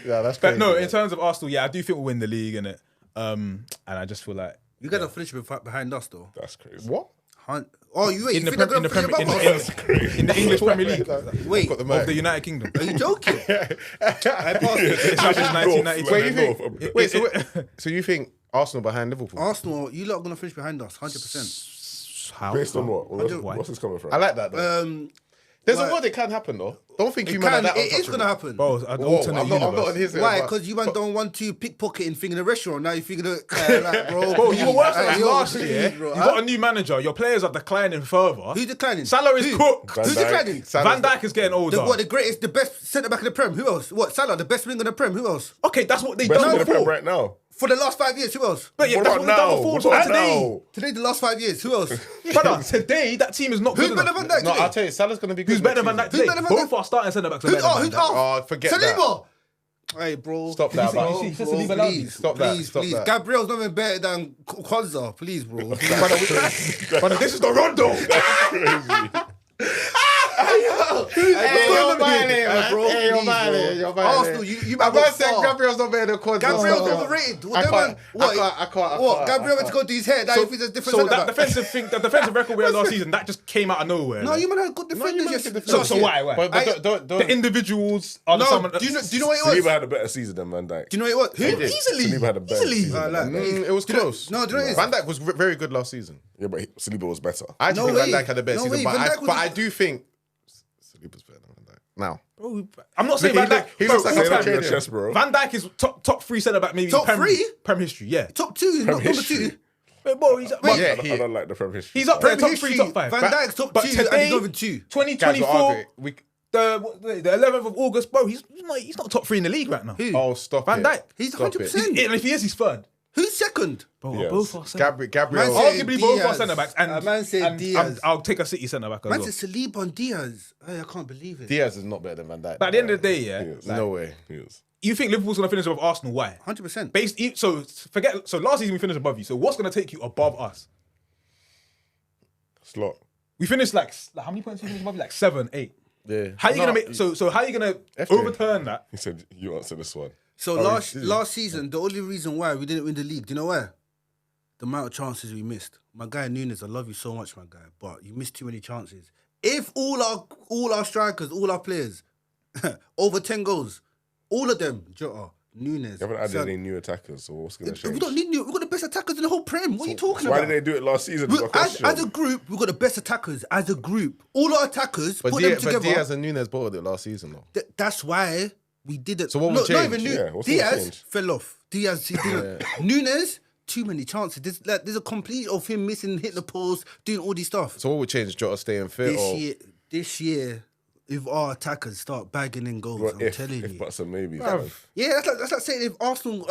yeah, that's but crazy. no, in terms of Arsenal, yeah, I do think we'll win the league, innit? And I just feel like You guys are finishing behind us though. That's crazy. What? Oh, you wait. in You the think they're Prem- going in to the finish Prem- above us? in the English Premier League Wait, Got the of mic. the United Kingdom. are you joking? I passed it. Since 1992. Wait, you think? North. Wait, so you think Arsenal behind Liverpool? Arsenal, you lot are going to finish behind us, 100%. How? Based on what? Why? What's this coming from? I like that though. There's a world it can happen though. Don't think you man are that It is untouchable. going to happen. Bro, an Whoa, alternate I'm not universe. on his Why? but- Because you man don't want to pickpocketing thing in the restaurant. Now you figure like, bro. Bro, you were worse than Hey, us yo, last please, year. bro. You got a new manager. Your players are declining further. Who's declining? Salah is Who? cooked. Van Who's Dijk. declining? Van Dijk is getting older. The greatest, the best centre back in the Prem? Who else? What? Salah, the best winger in the Prem? Who else? Okay, that's what they Best done in the Prem before. right now. For the last 5 years, who else? But yeah, What that's about what they done now? before. What So about today, now? Today, the last 5 years, who else? brother, today that team is not Who's good better enough. than Van Dijk No, today? I'll tell you, Salah's gonna be good. Who's better than next Van Dijk Who's today? better than Van Both our starting centre backs are Who's better than who's Van Dijk. Oh, forget that. Saliba! Hey, bro. Stop that, You man. see, he said Saliba loudly. Please, Stop that, please, stop please. that. Gabriel's not even better than Kwanzaa. Please, bro. Brother, this is the Rondo. Hey, you're violating, man. bro, Hey, you're please, violating. bro. You're violating. Arsenal, you I'm man not saying got far. Gabriel's not better than Quad. Gabriel's overrated. What, I them can't. man- I can't. What? Gabriel went to go do his hair. Now he thinks there's different So centre that back. defensive thing, the defensive record we had last season, that just came out of nowhere. No, you man had good defenders. man yes. had good So defenders. why? But don't. The individuals are No, the some. do you know what it was? Saliba had a better season than Van Dijk. Do you know what it was? Who? Easily, Saliba had a better easily. season than Van Dijk. It was close. No, do you know what it is? Van Dijk was very good last season. Yeah, but Saliba was better. I actually No think Van way. Dijk had a better No season, way. but Van Dijk was I do think Saliba's better than Van Dijk. Now, I'm not saying He Van Dijk. he looks Bro, like a Say that in trainer. your chest, bro. Van Dijk is top three centre back maybe. Top Prem, three? Prem history, yeah. Top two, not number history. two. But bro, he's Wait, yeah, I don't like the Prem history. he's up there, Prem top history, three, top five. Van Dijk's top but two, and today, he's not even two. guys, we'll 2024, argue. the 11th of August, bro, he's not top three in the league right now. Who? Oh, stop Van it. Dijk. He's Stop it. 100%. And if he is, he's third. Who's second? Bro, Yes. both are centre. Gabriel. Man said Arguably both are Diaz. centre backs, and A man said and Diaz. I'll take a City centre back as Man well. said Saliba and Diaz. Hey, I can't believe it. Diaz is not better than Van Dijk. But at the end of the day, yeah, He is. No way. He is. you think Liverpool's gonna finish above Arsenal? Why? 100%. So last season we finished above you. So what's gonna take you above us? Slot. We finished like how many points we finished above you? Like 7, 8. Yeah. How you gonna make? So how you gonna overturn that? He said, you answer this one. So last season, the only reason why we didn't win the league, do you know why? The amount of chances we missed. My guy Nunes, I love you so much, my guy, but you missed too many chances. If all our strikers, all our players, over 10 goals, all of them, Jota, Nunes, You haven't added Son- any new attackers, so what's going to change? we don't need new. We've got the best attackers in the whole Prem. What are you talking Why about? did they do it last season? Is my question. As a group, we've got the best attackers. As a group, all our attackers, But put them Diaz, together. Diaz and Nunes bottled it last season, though. That's why we didn't. So what would Not change? even Yeah, what's gonna Diaz change? fell off. Diaz, he didn't. Nunes, too many chances. There's a complete of him missing, hitting the post, doing all these stuff. So what would change? Jota staying fit? This year, if our attackers start bagging in goals, Well, I'm if telling you. buts and maybes. Yeah, that's like saying if Arsenal,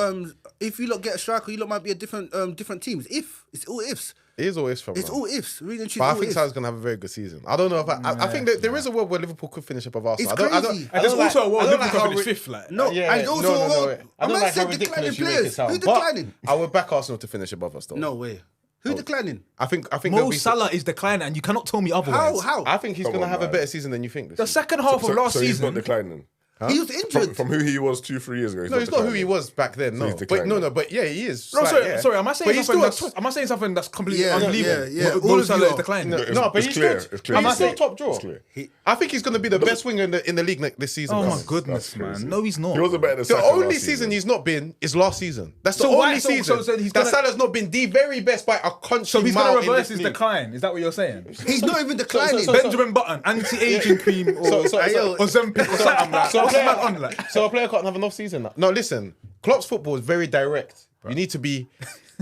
if you lot get a striker, you lot might be a different teams. It's all ifs. It is always from. It's all ifs. Really and But I truly, think all Salah's ifs. gonna have a very good season. I don't know if I think that there is a world where Liverpool could finish above Arsenal. It's I don't, crazy. And there's also a world I don't Liverpool how could finish ri- fifth. Like, No, Yeah, and also, no. I a don't man like how said ridiculous declining you make it players. sound. Who's But declining? I would back Arsenal to finish above us, though. No way. Who's declining? I think Mo there'll be Salah is declining, and you cannot tell me otherwise. How? I think he's Come gonna on, have a man. better season than you think. This The season. second half of last so he's season, not declining. He was injured. From who he was 2-3 years ago. No, he's not who he was back then. No, he's but declining. but yeah, he is. No, Like, sorry, yeah. sorry. Am I But saying he's something? still Am I saying something that's completely Yeah, unbelievable? yeah. Mo All of Salah you is are. declining. No, but it's he's clear. good. It's clear. He's still It's top draw. clear. I think he's gonna be the best winger in the league this season. Oh my guys. goodness, That's crazy. man. No, he's not. He wasn't better than The Saka only last season he's not been is last season. That's the So only why- so- season so he's that gonna- Salah's not been the very best by a country So he's mile going to in reverse this his league. decline. Is that what you're saying? He's not even declining. Benjamin Button, anti-aging cream, or Ozempic or something like that. What's the man on like? So a player can't have an off season. No, listen. Klopp's football is very direct. You need to be.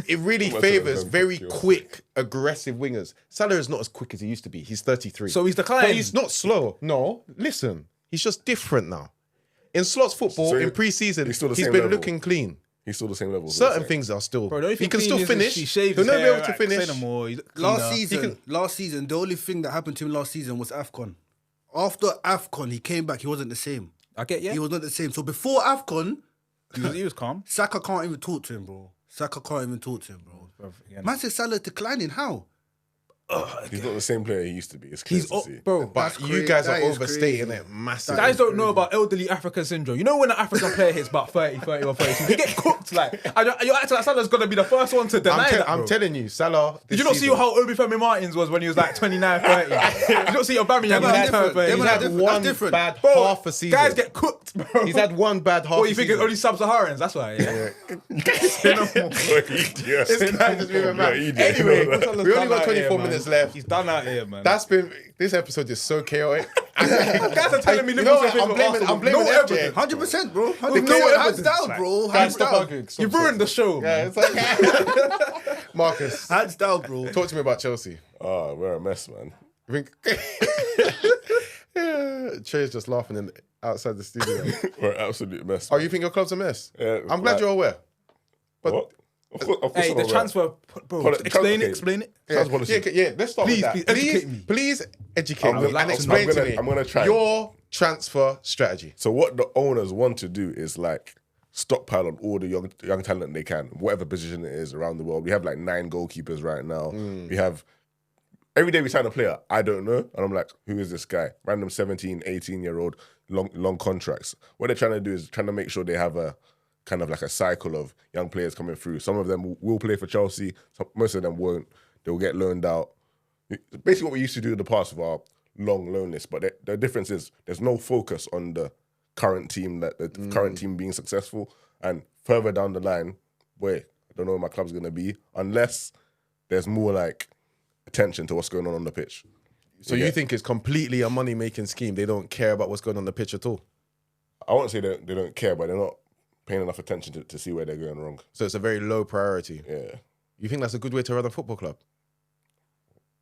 It really Much favors of a very Chelsea. quick, aggressive wingers. Salah is not as quick as he used to be. He's 33. So he's But declined. he's not slow. No, listen. He's just different now. In Slots football, So in pre-season, he's still the he's same been level. looking clean. He's still the same level. Certain things are still. Bro, the only he thing can clean still is finish. He shaves He'll his never be hair, able to like, finish. say no more. He's Last cleaner. season, the only thing that happened to him last season was AFCON. After AFCON, he came back. He wasn't the same. I get, yeah. He was not the same. So before AFCON, He was calm. Saka can't even talk to him, bro. Man said Salah declining. How? He's not the same player he used to be. It's clear to see. Bro, But That's you crazy. guys are That is overstating crazy. it massively. guys don't know about elderly African syndrome. You know when an African player hits about 30 or 32, they get cooked. Like, and you're acting like Salah's gonna be the first one to deny that, I'm bro. telling you, Salah. Did you not see how Obafemi Martins was when he was like 29, 30? Did you not see Aubameyang Them when are he turned different. 30? Them He's are had different. one That's different. bad Bro, half a season. guys get cooked, bro. He's had one bad half. What, you a think season. it's only sub-Saharans? That's why, yeah. Yes. This guy just moving mad. Yeah, Anyway, What's we only got Done out 24 here, minutes man. left. He's done out here, man. This episode is so chaotic. Guys are telling me You know Liverpool's what? favourite I'm blaming no FJ. evidence. 100%, bro. no 100%. Hands evidence. down, Like, bro. Guys, Hands stop down. arguing. You ruined the show, Yeah, man. it's like Marcus, Hands down, bro. talk to me about Chelsea. Oh, we're a mess, man. I think Trey's just laughing outside the studio. We're an absolute mess. Oh, you think your club's a mess? Yeah, I'm glad like- you're aware. What? Of course Hey, I'm the aware. transfer, bro, Hold on, explain okay. it, explain it. Trans policy. Yeah, let's start Please, with that. please educate me. Please educate I'm me gonna- and I'm explain gonna- to me I'm gonna try. your transfer strategy. So what the owners want to do is like stockpile on all the young talent they can, whatever position it is around the world. We have like 9 goalkeepers right now. We have every day we sign a player I don't know, and I'm like, who is this guy? Random 17, 18-year-old long contracts. What they're trying to do is trying to make sure they have a kind of like a cycle of young players coming through. Some of them will play for Chelsea. Most of them won't. They'll get loaned out. Basically what we used to do in the past with our long loan list. But the difference is there's no focus on the current team, current team being successful. And further down the line, I don't know where my club's going to be unless there's more like attention to what's going on the pitch. So you think it's completely a money-making scheme? They don't care about what's going on the pitch at all? I won't say they don't care, but they're not paying enough attention to see where they're going wrong. So it's a very low priority. Yeah. You think that's a good way to run a football club?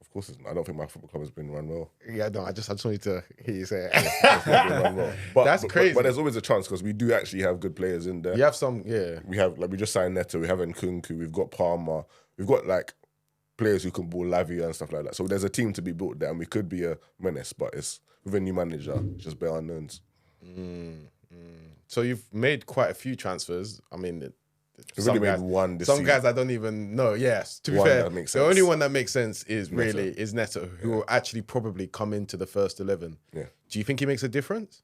Of course, I don't think my football club has been run well. Yeah, no, I just wanted to hear you say it. It's not been run well. But, That's crazy. But there's always a chance because we do actually have good players in there. You have some, yeah. We have we just signed Neto. We have Nkunku. We've got Palmer. We've got like players who can ball Lavia and stuff like that. So there's a team to be built there, and we could be a menace. But it's with a new manager, it's just bare unknowns. So you've made quite a few transfers. I mean, We've only made one this Some season. guys I don't even know. Yes, to be One fair, that makes the sense. only one that makes sense is Neto. Neto, who will actually probably come into the first 11. Yeah, Do you think he makes a difference?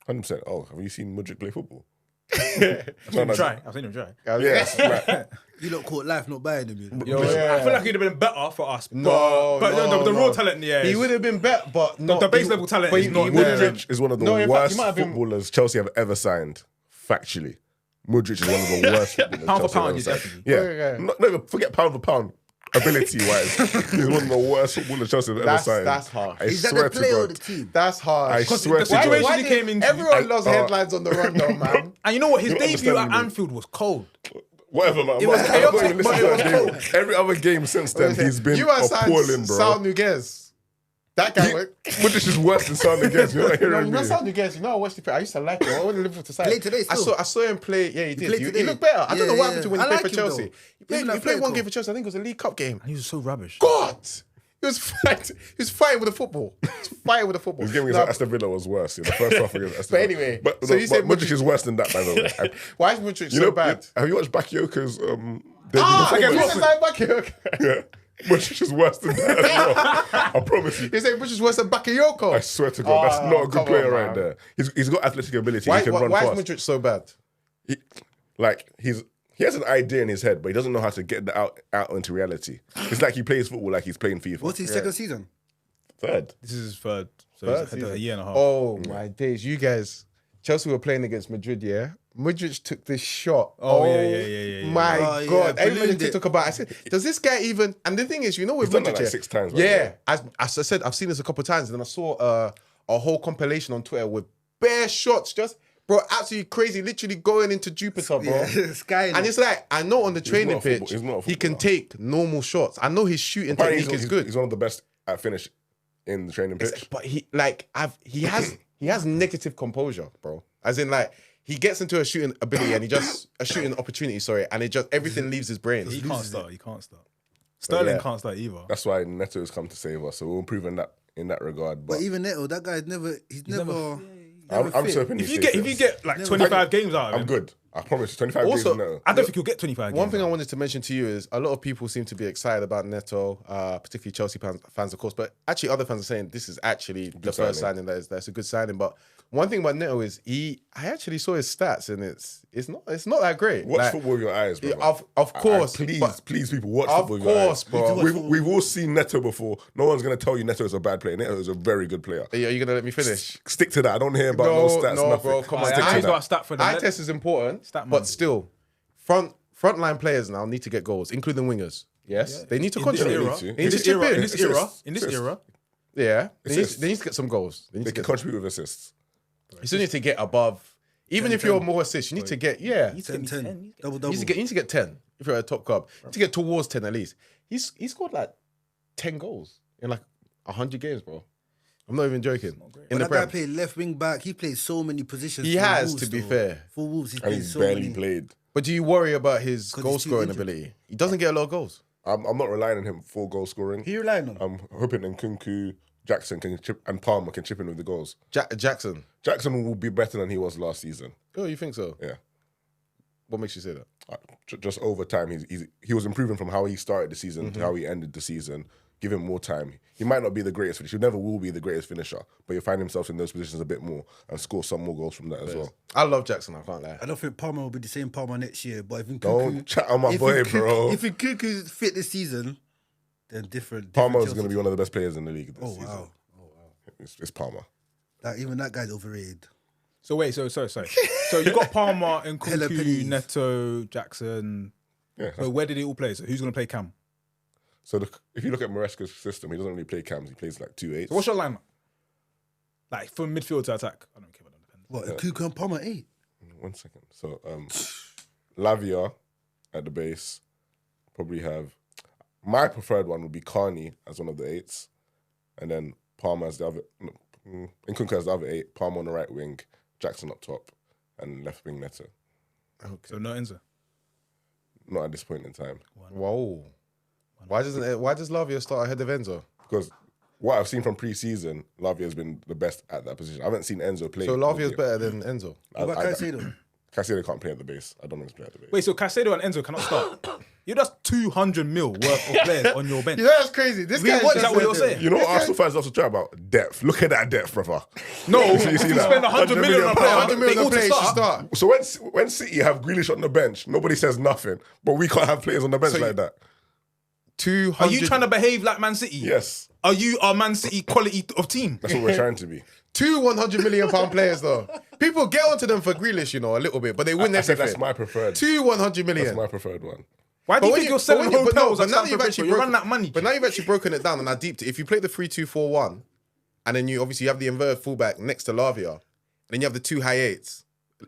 100%. Oh, have you seen Mudryk play football? I've seen him try. Yes. Like, You lot caught life not buying him. You know? Yo, Yeah. I feel like he'd have been better for us. No, but no, the no. raw talent, yeah. He would have been better, but not the base level talent but is not he there. wouldn't- Mudryk is one of the No, in fact, worst he might have been- footballers Chelsea have ever signed. Factually, Mudryk is one of the worst footballers Pound for Chelsea pound, have he's ever signed. definitely. Yeah, Yeah. not even forget pound for pound. Ability-wise, he's one of the worst footballers Chelsea have ever signed. That's harsh. I Is that swear the to player God. of the team? That's hard. I Because swear the to God. situation he came into. Everyone loves I- headlines on the Rondo, man. And you know what? His You don't debut at understand me. Anfield was cold. Whatever, man. It was I'm not even chaotic, listening but to it that was game. Every other game since then, he's been You are signed appalling, bro. Sal Nuguez. That guy went. Mudryk is worse than Son against. You're not No, hearing you me. know Sal Nuguez. You know I watched him play. I used to like him. I went to Liverpool to sign. Played today I still. saw him play. Yeah, he did. played He today. looked better. I don't know Yeah, what happened to him when I he played like for him, Chelsea. though. He played Even that one player game for Chelsea. I think it was a League Cup game. And he was so rubbish. God, he was fighting with the football. He was fighting with the football. His game against Now, Aston Villa was worse. Yeah, the first half against Aston But Villa. anyway, but, so you said Mudryk Mudryk- is worse than that, by the way. why is Mudryk You so know, bad? have you watched Bakayoko's debut Against performance? Watford. Yeah. Mudryk is worse than that as well. I promise you. You say Mudryk is worse than Bakayoko. I swear to God, that's not a good come player on, right man. there. He's got athletic ability. Why he can run fast. is Mudryk so bad? He has an idea in his head, but he doesn't know how to get that out into reality. It's like he plays football like he's playing FIFA. What's his second season? Third? This is his third. So Third he's had a season. year and a half. Oh my days, you guys. Chelsea were playing against Madrid, yeah. Mudryk took this shot. Oh, yeah. My Oh, yeah, God, everybody ballooned it. took about. I said, does this guy even? And the thing is, you know, with He's done that Mudryk, like yeah, 6 times, right? Yeah, as I said, I've seen this a couple of times, and then I saw a whole compilation on Twitter with bare shots, just Bro, absolutely crazy. Literally going into Jupiter, bro. Yeah, sky. And it's like, I know on the training not a pitch, he's not a he can footballer. take normal shots. I know his shooting Apparently technique is he's good. He's one of the best at finish in the training pitch. But he has negative composure, bro. As in, like, he gets into a shooting ability and a shooting opportunity, sorry, and it just everything leaves his brain. He can't start. Sterling yeah. can't start either. That's why Neto has come to save us. So we'll improve in that regard. But But even Neto, that guy's never. He's never. I'm fit. so hoping If he you stays get fit. like 25 games out of I'm him, good. I promise. 25 Also, games. No. I don't think he'll get 25 games. One thing I out. wanted to mention to you is a lot of people seem to be excited about Neto, particularly Chelsea fans, of course, but actually other fans are saying this is actually the first signing that's a good signing. But one thing about Neto is I actually saw his stats and it's not that great. Watch Like, football with your eyes, bro. Of course, Please, people, watch of football with your course, eyes. bro. We've all seen Neto before. No one's going to tell you Neto is a bad player. Neto is a very good player. Are you gonna let me finish? Stick to that. I don't hear about no stats, no, nothing. bro. Come on, Alright, Stick I to ain't that. got a stat for them. eye test is important, Stat man. but still, frontline players now need to get goals, including wingers. Yes, they need to In this contribute. era, to. They need to chip in. in this era, Yeah, they need Assists. to get some goals. They need They to can get. contribute with assists. You still need to get above. Even 10, if you're 10. more assists, you need to get 10, 10. Double. You need to get 10 if you're at a top club. You need to get towards 10 at least. He scored like 10 goals in like 100 games, bro. I'm not even joking. In the That guy Prem. played left wing back. He played so many positions. He for has, Wolves, to be though. fair. For Wolves, he's And played he's so barely many. played. But do you worry about his 'Cause goal he's too scoring injured. ability? He doesn't get a lot of goals. I'm not relying on him for goal scoring. Who you relying on? I'm hoping Nkunku, Jackson can chip, and Palmer can chip in with the goals. Jackson. Jackson will be better than he was last season. Oh, you think so? Yeah. What makes you say that? Just over time, he was improving from how he started the season to how he ended the season. Give him more time. He might not be the greatest finisher. He never will be the greatest finisher, but he'll find himself in those positions a bit more and score some more goals from that as well. I love Jackson, I can't lie. I don't think Palmer will be the same Palmer next year. But if Nkunku, Don't chat on my if boy, Nkunku- bro. If Nkunku's fit this season, then different. Palmer's Chelsea going to be one of the best players in the league this Oh season. wow! It's Palmer. Even that guy's overrated. So wait, sorry. So you got Palmer, Hella Nkunku, pennies. Neto, Jackson. Yeah. So where did they all play? So who's going to play Cam? So if you look at Maresca's system, he doesn't really play cams. He plays like 2-8s. So what's your lineup? Like from midfield to attack. I don't care about that. What? Nkunku and Palmer 8. 1 second. So Lavia at the base. Probably have my preferred one would be Carney as one of the 8s, and then Palmer as the other. Nkunku as the other 8. Palmer on the right wing. Jackson up top, and left wing Neto. So no Enzo. Not at this point in time, Whoa. Why does Lavia start ahead of Enzo? because what I've seen from pre-season, Lavia has been the best at that position. I haven't seen Enzo play. So Lavia's better than Enzo. What about Caicedo? Caicedo can't play at the base. I don't know if he's play at the base. Wait, so Caicedo and Enzo cannot start. You're just 200 mil worth of players on your bench. You know that's crazy. This guy Is that what you're saying? You know what Arsenal fans love to chat about? Depth. Look at that depth, brother. No, You if see you that? spend 100 million on a player, 100 million they on ought to play, should start. start. So when City have Grealish on the bench, nobody says nothing. But we can't have players on the bench like that. 200. Are you trying to behave like Man City? Yes. Are you our Man City quality of team? That's what we're trying to be. 100 million pound players though? People get onto them for Grealish, a little bit, but they win I said everything. that's my preferred. 100 million. That's my preferred one. Why do you think you're selling hotels but and now Stamford you've Bridge? actually You run that money. But now you've actually broken it down and I deeped it. If you play the 3-2-4-1, and then you obviously have the inverted fullback next to Lavia, and then you have the 2 high 8s.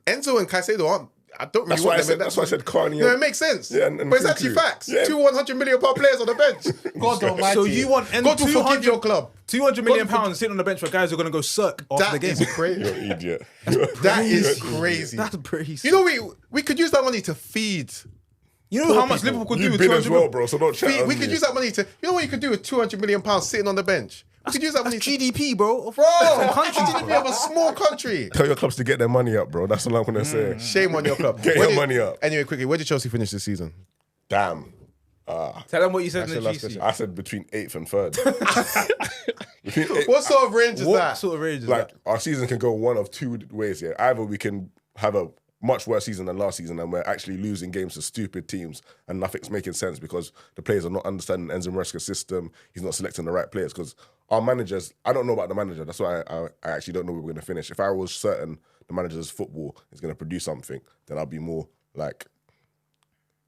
Enzo and Caicedo aren't. I don't really That's why want I them. said. That's why I said Carney. No, it makes sense. Yeah, and but it's Nkunku. actually facts. Yeah. 100 million pound players on the bench. God almighty. So you want God will forgive your club. 200 million pounds sitting on the bench for guys who are going to go circ after the That game. is crazy. You're an idiot. That is crazy. That's crazy. You know, we could use that money to feed. You know how much Liverpool could do You've with been 200 as well, million? bro. So don't chat. We on could me. use that money to. You know what you could do with 200 million pounds sitting on the bench? We could use that money That's to. GDP, bro. Bro, GDP of a small country. Tell your clubs to get their money up, bro. That's all I'm gonna say. Shame on your club. Get Where your did- money up. Anyway, quickly, where did Chelsea finish this season? Damn. Tell them what you said in the last GC. question. I said between 8th and 3rd. Between 8th, What sort of range is What that? sort of range is like that? our season can go one of 2 ways here. Either we can have a much worse season than last season and we're actually losing games to stupid teams and nothing's making sense because the players are not understanding Enzo Maresca's system. He's not selecting the right players because our managers, I don't know about the manager. That's why I actually don't know where we're going to finish. If I was certain the manager's football is going to produce something, then I'll be more like,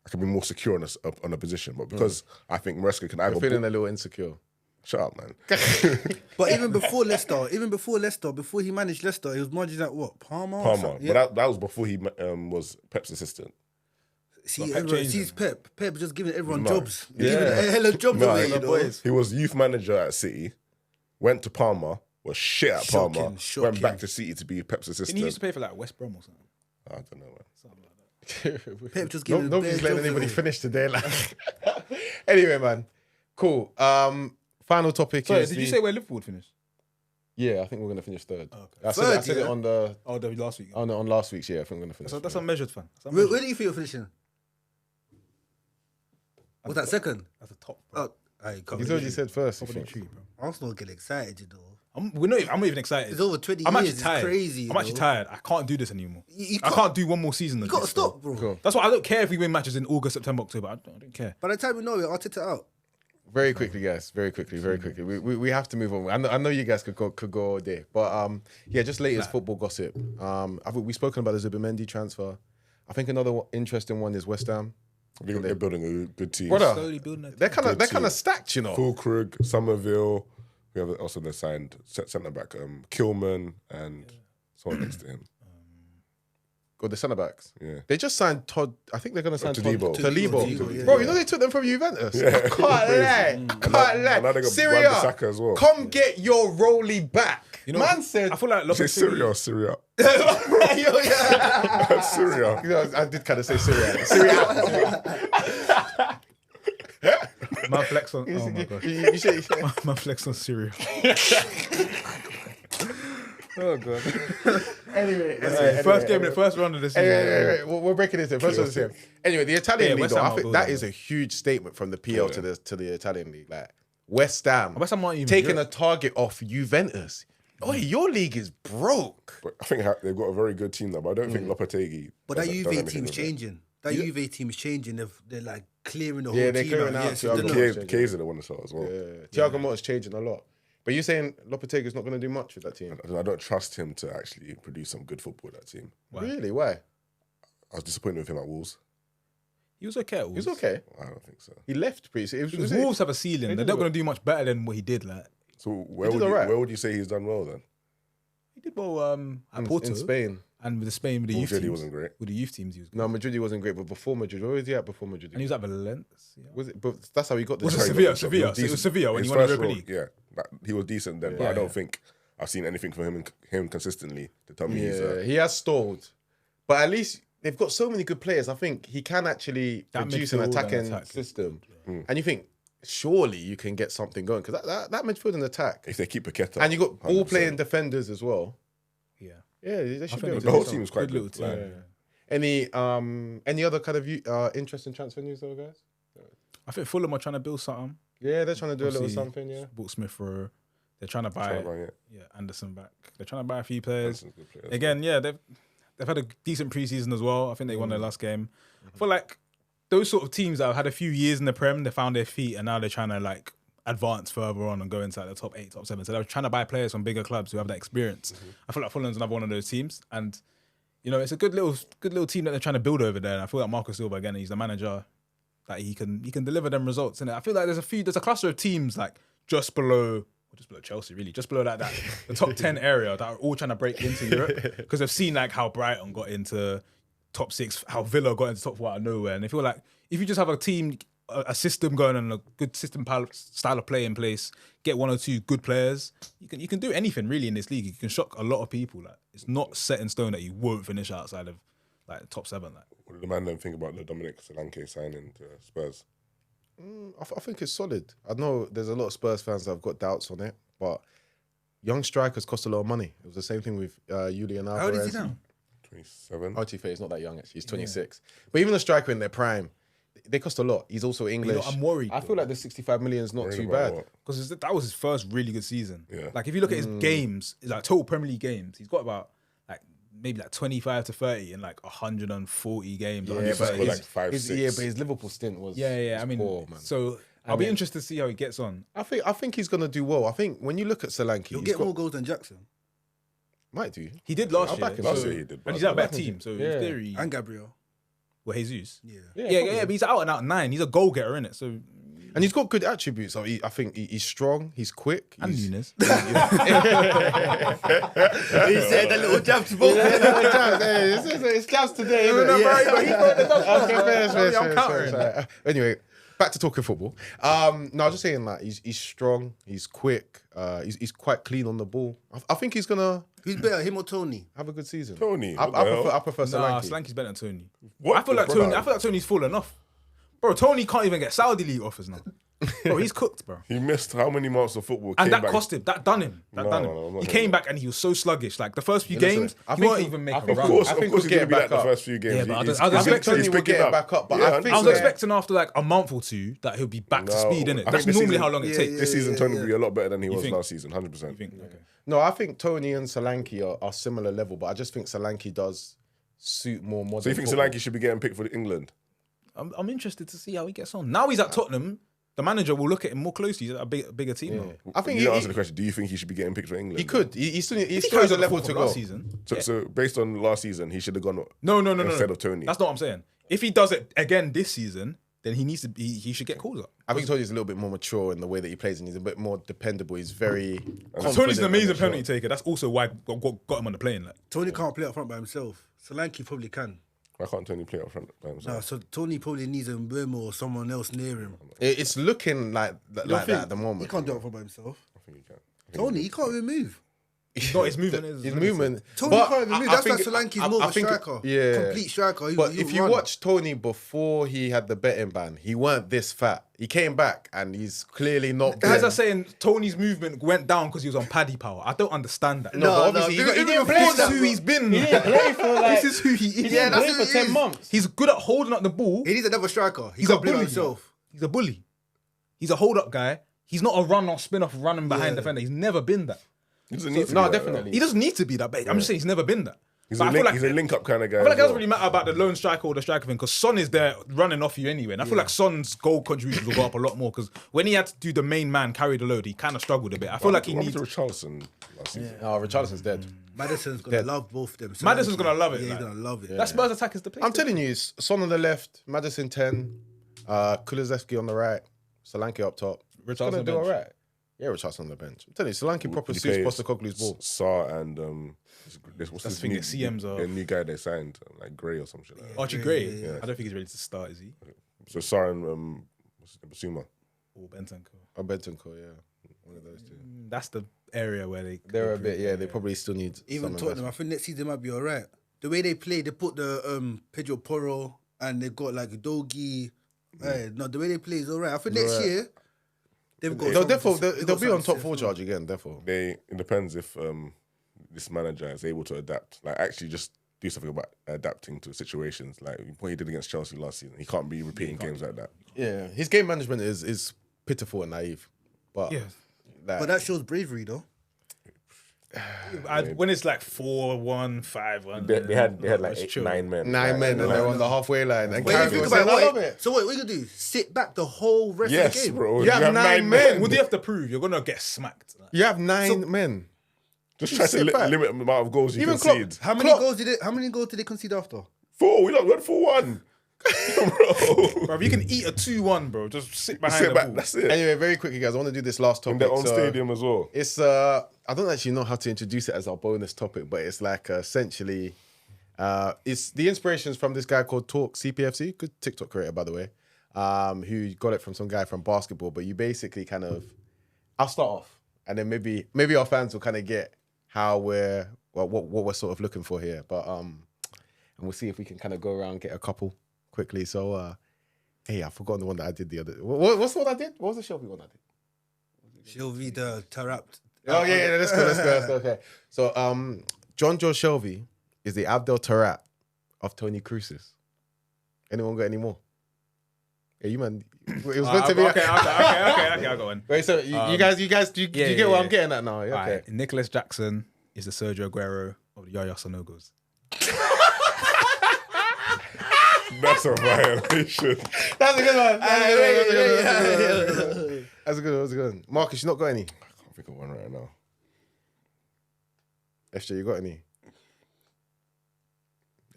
I can be more secure on a position. But because I think Maresca can either... I'm feeling a little insecure. Shut up, man. But even before Leicester, before he managed Leicester, he was managing at what? Palmer? Palmer. Yeah. But that was before he was Pep's assistant. See, Well, Pep everyone changed sees Pep. Pep just giving everyone No. jobs. Yeah. Giving a hell of jobs No, away, he- you know? He was youth manager at City, went to Palmer, was shit at Shocking, Palmer, shocking. went back to City to be Pep's assistant. Didn't he used to play for like West Brom or something? I don't know, man. Something like that. Pep just giving Nobody's bare letting jobs anybody away. finish today. Like. Anyway, man. Cool. Final topic Sorry, is did you say where Liverpool would finish? Yeah, I think we're gonna finish third. Oh, okay. I said Third, I said it yeah? on the Oh, the last week. on last week's. Yeah, I think we're gonna finish. That's unmeasured, fan. That's Where unmeasured. do you feel you're finishing? Was that second? That's a top. Bro. Oh, aye, come He's on. already said first. I Top of the think. tree, bro. Arsenal get excited, you know. I'm not even excited. It's over 20 I'm years. actually tired. It's crazy. I'm actually tired. I can't do this anymore. You I can't do one more season. You got to stop, bro. Cool. That's why I don't care if we win matches in August, September, October. I don't care. By the time we know it, I'll take it out. Very quickly, guys. Very quickly. We have to move on. I know you guys could go all day, but yeah, just latest football gossip. I think we've spoken about the Zubimendi transfer. I think another interesting one is West Ham. They're building a good team. Brother, Slowly building a they're kind Good of team. stacked, you know. Fulkrug, Somerville. We have also the signed centre back, Kilman and someone next to him. Or the centre backs. Yeah. They just signed Todd. I think they're going to sign Todibo. Todibo. yeah. Bro, you know they took them from Juventus. Yeah. Can't lie. Can't lie. And now they got Syria, Wan-Bissaka as well. come get your Rolly back. You know, Man said. I feel like Say Syria or Syria? Yo, yeah. Syria. You know, I did kind of say Syria. Syria. my flex on. Oh my god. You should. My flex on Syria. Oh god. Anyway, First game in the first round of the season. Anyway, we're breaking into it. First one is here. Anyway, the Italian Yeah, league, West though, Ham I are think good, that yeah. is a huge statement from the PL to the Italian league. Like West Ham, West Ham aren't even taking good. a target off Juventus. Oh, your league is broke. But I think they've got a very good team now, but I don't think Lopetegui. But that does Juve anything team's with it. changing. That Juve team is changing. They're like clearing the whole Yeah, they're team clearing out Yeah, so Thiago they're not- Motta. K's are the one to sell as well. Thiago Motta's changing a lot. But you're saying Lopetegui's not going to do much with that team? I don't trust him to actually produce some good football with that team. Really? Why? I was disappointed with him at Wolves. He was okay. At He's Wolves. okay. I don't think so. He left pretty. Because Wolves have a ceiling. They're not going to do much better than what he did. Like So where did would, alright. where would you say he's done well then? he did well at Porto in Spain. and with Spain with the youth Madrid, he teams. wasn't great. With the youth teams, he was good. No, Madrid he wasn't great, but before Madrid, where was he at before Madrid? And he was at Valencia. Was it? But that's how he got the Was it job. Sevilla? So Sevilla. was So it was decent. Sevilla when His he won the first Europa role, League. Yeah, he was decent then, but Yeah, I don't yeah. think I've seen anything from him consistently to tell me he's Yeah, he has stalled, but at least they've got so many good players. I think he can actually That produce an midfield and attacking attack. system, and you think surely you can get something going because that midfield and attack, if they keep Paqueta. and you got all 100%. playing defenders as well. Yeah. Yeah, they should be think able The to whole do team is something. quite Good good. little team. Like, Any other kind of interesting transfer news, though, guys? I think Fulham are trying to build something. Yeah, they're trying to do a little Obviously, something. Yeah, Bought Smith Rowe. They're trying to buy trying to run it. Anderson back. They're trying to buy a few players. Anderson's a good player. Again, yeah, they've had a decent preseason as well. I think they won their last game. I feel like those sort of teams that have had a few years in the Prem, they found their feet, and now they're trying to like advance further on and go into like the top 8, top 7. So they're trying to buy players from bigger clubs who have that experience. I feel like Fulham's another one of those teams, and you know it's a good little team that they're trying to build over there. And I feel like Marco Silva again, he's the manager that he can deliver them results. And I feel like there's a cluster of teams like just below Chelsea, really, just below that the top 10 area that are all trying to break into Europe because they've seen like how Brighton got into top 6, how Villa got into top 4 out of nowhere, and they feel like if you just have a team, a system going and a good system style of play in place, get one or two good players, you can do anything really in this league. You can shock a lot of people. Like it's not set in stone that you won't finish outside of like the top 7. Like What did the man then think about the Dominic Solanke signing to Spurs? I think it's solid. I know there's a lot of Spurs fans that have got doubts on it, but young strikers cost a lot of money. It was the same thing with Julian Alvarez. How old is he now? 27. RT Faye is not that young actually. He's 26. But even a striker in their prime, they cost a lot. He's also English. I'm worried, I feel like the 65 million is not Worried too about bad. what? because that was his first really good season. Yeah. Like if you look at his games, like total Premier League games, he's got about like maybe like 25 to 30 in like 140 games. Yeah, 130. but scored his, like 5, his- 6. yeah, but his Liverpool stint was Yeah. was I mean, poor, man. so I'll be interested to see how he gets on. I think he's gonna do well. I think when you look at Solanke, He'll he's get got, more goals than Jackson might do. He did last I'll year. back him. Last so- year he did, and he's at a but- better team. So Yeah. in theory, and Gabriel. well, Jesus. Yeah. Yeah, but he's out and out 9. He's a goal getter, innit? So And he's got good attributes. So I think he's strong, he's quick. And he's, Nunes. He said that little jab to both. It's jabs today. I'm countering. Anyway, back to talking football. No, I was just saying like he's strong, he's quick, he's quite clean on the ball. I think he's gonna Who's better, him or Tony? have a good season. Tony, I what the hell? prefer Nah, Solanke. Solanke's better than Tony. What? I feel like Tony's fallen off. Bro, Tony can't even get Saudi League offers now. Bro, he's cooked, bro. He missed how many months of football? And came that back. cost him. That done him. No, I'm not he him. came back and he was so sluggish. Like the first few Listen, games, I he think won't he- even make I a think- Of run. course, I think he's going he'll to get be like back the up. first few games. Yeah, but I He's- was he's expecting picking Tony will get up. back up, but Yeah, I think I was Yeah. expecting after like a month or two that he'll be back to No, speed, I innit? think That's this normally season- how long it takes. This season, Tony will be a lot better than he was think? last season, 100%. I think, okay. No, I think Tony and Solanke are similar level, but I just think Solanke does suit more modern. So you think football. Solanke should be getting picked for England? I'm interested to see how he gets on. Now he's at Tottenham, the manager will look at him more closely. He's at a bigger team now. I think You he, don't answer the question. Do you think he should be getting picked for England? he could. He still He still has carries a on the level form to from go. last season. So based on last season, he should have gone No. instead of Tony. That's not what I'm saying. If he does it again this season, then he needs to be. He should get called up. I think Tony's a little bit more mature in the way that he plays, and he's a bit more dependable. He's very. Tony's confident an amazing on the penalty shot. taker. That's also why got him on the plane. Like, Tony can't play up front by himself. Solanke probably can. Why can't Tony play up front by himself? Nah, so Tony probably needs a Mbeumo or someone else near him. It's looking like that at the He moment. can't do it up front by himself. I think he can. Tony, he can't even move. not his movement is His movement. Tony But can't even move. I That's why think- Solanke's I- more I of a think- striker. Yeah. Complete striker. But He'll if you run. watch Tony before he had the betting ban, he weren't this fat. He came back and he's clearly not. Guys big. are saying Tony's movement went down because he was on paddy power. I don't understand that. No, but obviously he didn't play. This is who he's been. play for like. This is who he is. Yeah, that's play who for he 10 is. months. He's good at holding up the ball. He needs another striker. He He's can't a play by bully. himself. He's a bully. He's a hold up guy. He's not a run or spin off running behind Yeah. defender. He's never been that. He doesn't need to No, be like that. definitely. He doesn't need to be that. But I'm just saying he's never been that. He's But a I feel link, like he's a link up kind of guy. I feel like it as doesn't well. really matter about the lone striker or the striker thing because Son is there running off you anyway. And I feel like Son's goal contributions will go up a lot more because when he had to do the main man carry the load, he kind of struggled a bit. I feel like he What needs. happened to Richarlison last season? Oh, Richarlison's dead. Madison's gonna love both of them. Madison's gonna love it, Yeah, like. he's gonna love it. That Spurs attack is the place. I'm telling you, Son on the left, Madison 10, Kulusevski on the right, Solanke up top. Richarlison Gonna on do the all bench. right. Yeah, Richarlison on the bench. I'm telling you, Solanke proper He suits plays Postecoglou's ball. Saar and what's That's the his thing, new, the CMs are- the new guy they signed, like Gray or some shit like that. Archie Gray. Yeah. I don't think he's ready to start, is he? So Saar and what's his name, Basuma. Or Bentancur. Or Bentancur, yeah. One of those two. That's the area where they. They're a bit, yeah, they probably still need Even some Tottenham, I think next season might be alright. The way they play, they put the Pedro Porro and they got like Dogi. No, the way they play is alright. I think next alright. year they've got. They'll something therefore to- they'll, they've they'll got be on something top to four say. charge again. Therefore, It depends if this manager is able to adapt, like actually just do something about adapting to situations, like what he did against Chelsea last season. He can't be repeating games like that. yeah, his game management is pitiful and naive. But Yeah. like, But that shows bravery, though. When it's like 4-1, 5-1. They had like it's 8, chill. 9 men. 9 men and like, they're on the halfway line. And But you Carrick think was about saying, it, I love it. So what you gonna do? Sit back the whole rest of the Yes, game, bro. You have 9 men. What do you have to prove? You're gonna get smacked. You have 9 men. Just try to sit back. limit the amount of goals you Even concede. Klopp- How many Klopp- goals did they concede after? 4. We went 4-1. Bro. Bro, you can eat a 2-1, bro. Just sit behind Sit the back. ball. That's it. Anyway, very quickly, guys, I want to do this last In topic. their own So, stadium as well. It's I don't actually know how to introduce it as our bonus topic, but it's like essentially, it's the inspirations from this guy called Talk CPFC, good TikTok creator by the way, who got it from some guy from basketball. But you basically kind of, I'll start off, and then maybe our fans will kind of get how what we're sort of looking for here. But and we'll see if we can kind of go around and get a couple quickly. So hey, I've forgotten the one that I did the other. What's the one I did? What was the Shelby one I did? Shelby the Tarapt. Oh yeah, let's go. Okay. So John Joe Shelby is the Abdel Tarat of Tony Cruces. Anyone got any more? Yeah, you man. It was meant to be. Okay, I got one. Wait, so you guys, do you get what I'm getting at now? Yeah, okay. Alright, Nicholas Jackson is the Sergio Aguero of the Yaya Sonogos. That's a violation. That's a good one. That's a good one. Marcus, you not got any? I can't think of one right now. SJ, you got any?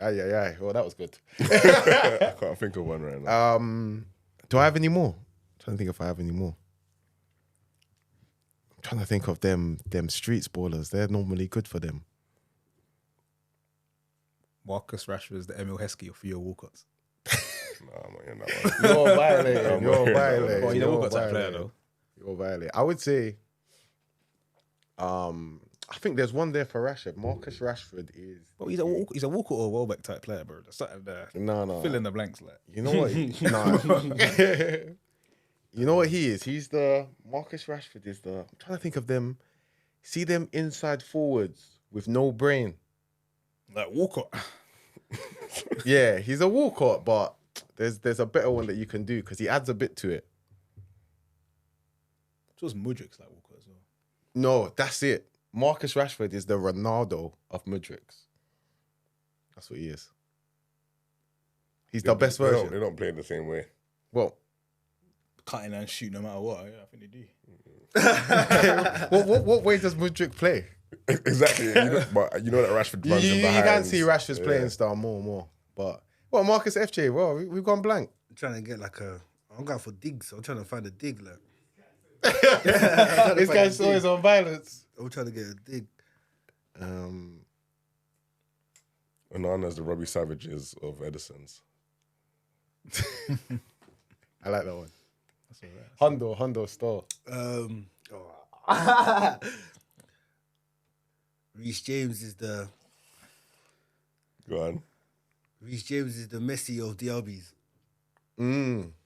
Aye. Well, that was good. I can't think of one right now. Do I have any more? trying to think if I have any more. I'm trying to think of them streets ballers. They're normally good for them. Marcus Rashford's the Emil Heskey or Theo Walcott's. Nah, I'm not hearing that one. You're violating. You're violating. Well, he's a You're Walcott type player violating. though. You're violating. I would say, I think there's one there for Rashford. Marcus Rashford is. Well, he's a Walcott or Welbeck type player, bro. There's something there. No. Fill in the blanks, like. You know what? You know what he is? He's the Marcus Rashford is the. I'm trying to think of them. See them inside forwards with no brain. Like Walcott. Yeah, he's a Walcott, but there's a better one that you can do because he adds a bit to it. Just Mudrik's like Walcott as well. No, that's it. Marcus Rashford is the Ronaldo of Mudrik's. That's what he is. He's the best version. They don't play the same way. Well, Cutting and shoot no matter what. Yeah, I think they do. what way does Mudrik play? Exactly. But you know that Rashford runs in You behind. can see Rashford's playing style more and more. But Marcus FJ, well, we've gone blank. I'm trying to get like I'm going for digs. I'm trying to find a dig. Like, This guy's always on violence. I'm trying to get a dig. Onana's the Robbie Savages of Edison's. I like that one. That's all right. Hondo star. Reece James is the Go on. Reece James is the Messi of Diaby's.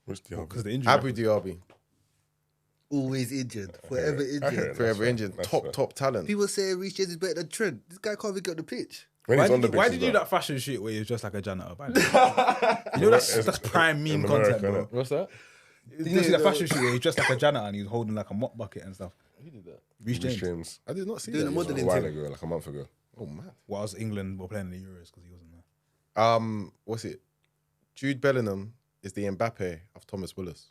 Which the other? Because the injury. Abu Dhabi. Always injured, forever injured. Forever injured. Top talent. People say Reece James is better than Trent. This guy can't even get on the pitch. When Why he's on the did, why pitch, did he's you do up. that fashion shoot where he was just like a janitor? You know that's prime meme in content, America, bro. innit? What's that? You know, see that fashion shoot where he's just like a janitor and he was holding like a mop bucket and stuff. Who did that? Reece Reece James. James. I did not see Doing that. the yet. modelling A while thing. ago, like a month ago. Oh man. Whilst England were playing in the Euros because he wasn't there. What's it? Jude Bellingham is the Mbappe of Thomas Willis.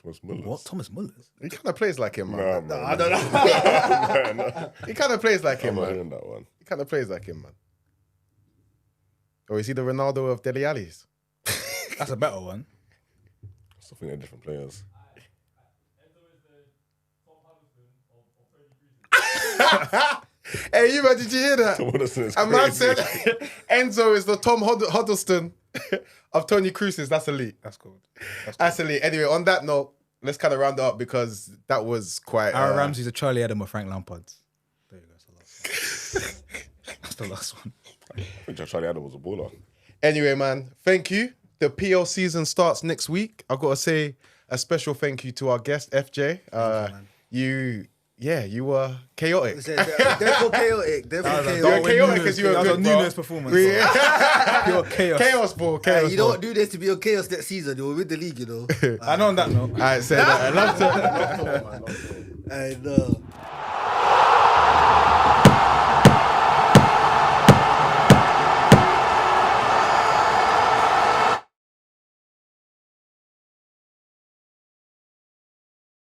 Thomas Muller. What? Thomas Muller's? He kind of plays like him, man. Nah, man. I don't know. No. He kind of plays like I'm him, not man. hearing that one. He kind of plays like him, man. Or is he the Ronaldo of Dele Alli's? That's a better one. I still think they're different players. Hey, you man, did you hear that? Huddleston is A man crazy. said Enzo is the Tom Huddleston of Tony Cruz's. That's elite. That's cool. That's elite. Anyway, on that note, let's kind of round it up because that was quite. Aaron Ramsey's a Charlie Adam or Frank Lampard's. There you go. That's the last one. I think Charlie Adam was a baller. Anyway, man, thank you. The PL season starts next week. I've got to say a special thank you to our guest, FJ. You were chaotic. Therefore chaotic. Therefore chaotic. You're chaotic because you were That was good, a bro. Nunes performance. Pure chaos. Chaos ball. Chaos You ball. don't do this to be on chaos next season. You'll win the league, you know. I know on that note. All right, say that. I love to. And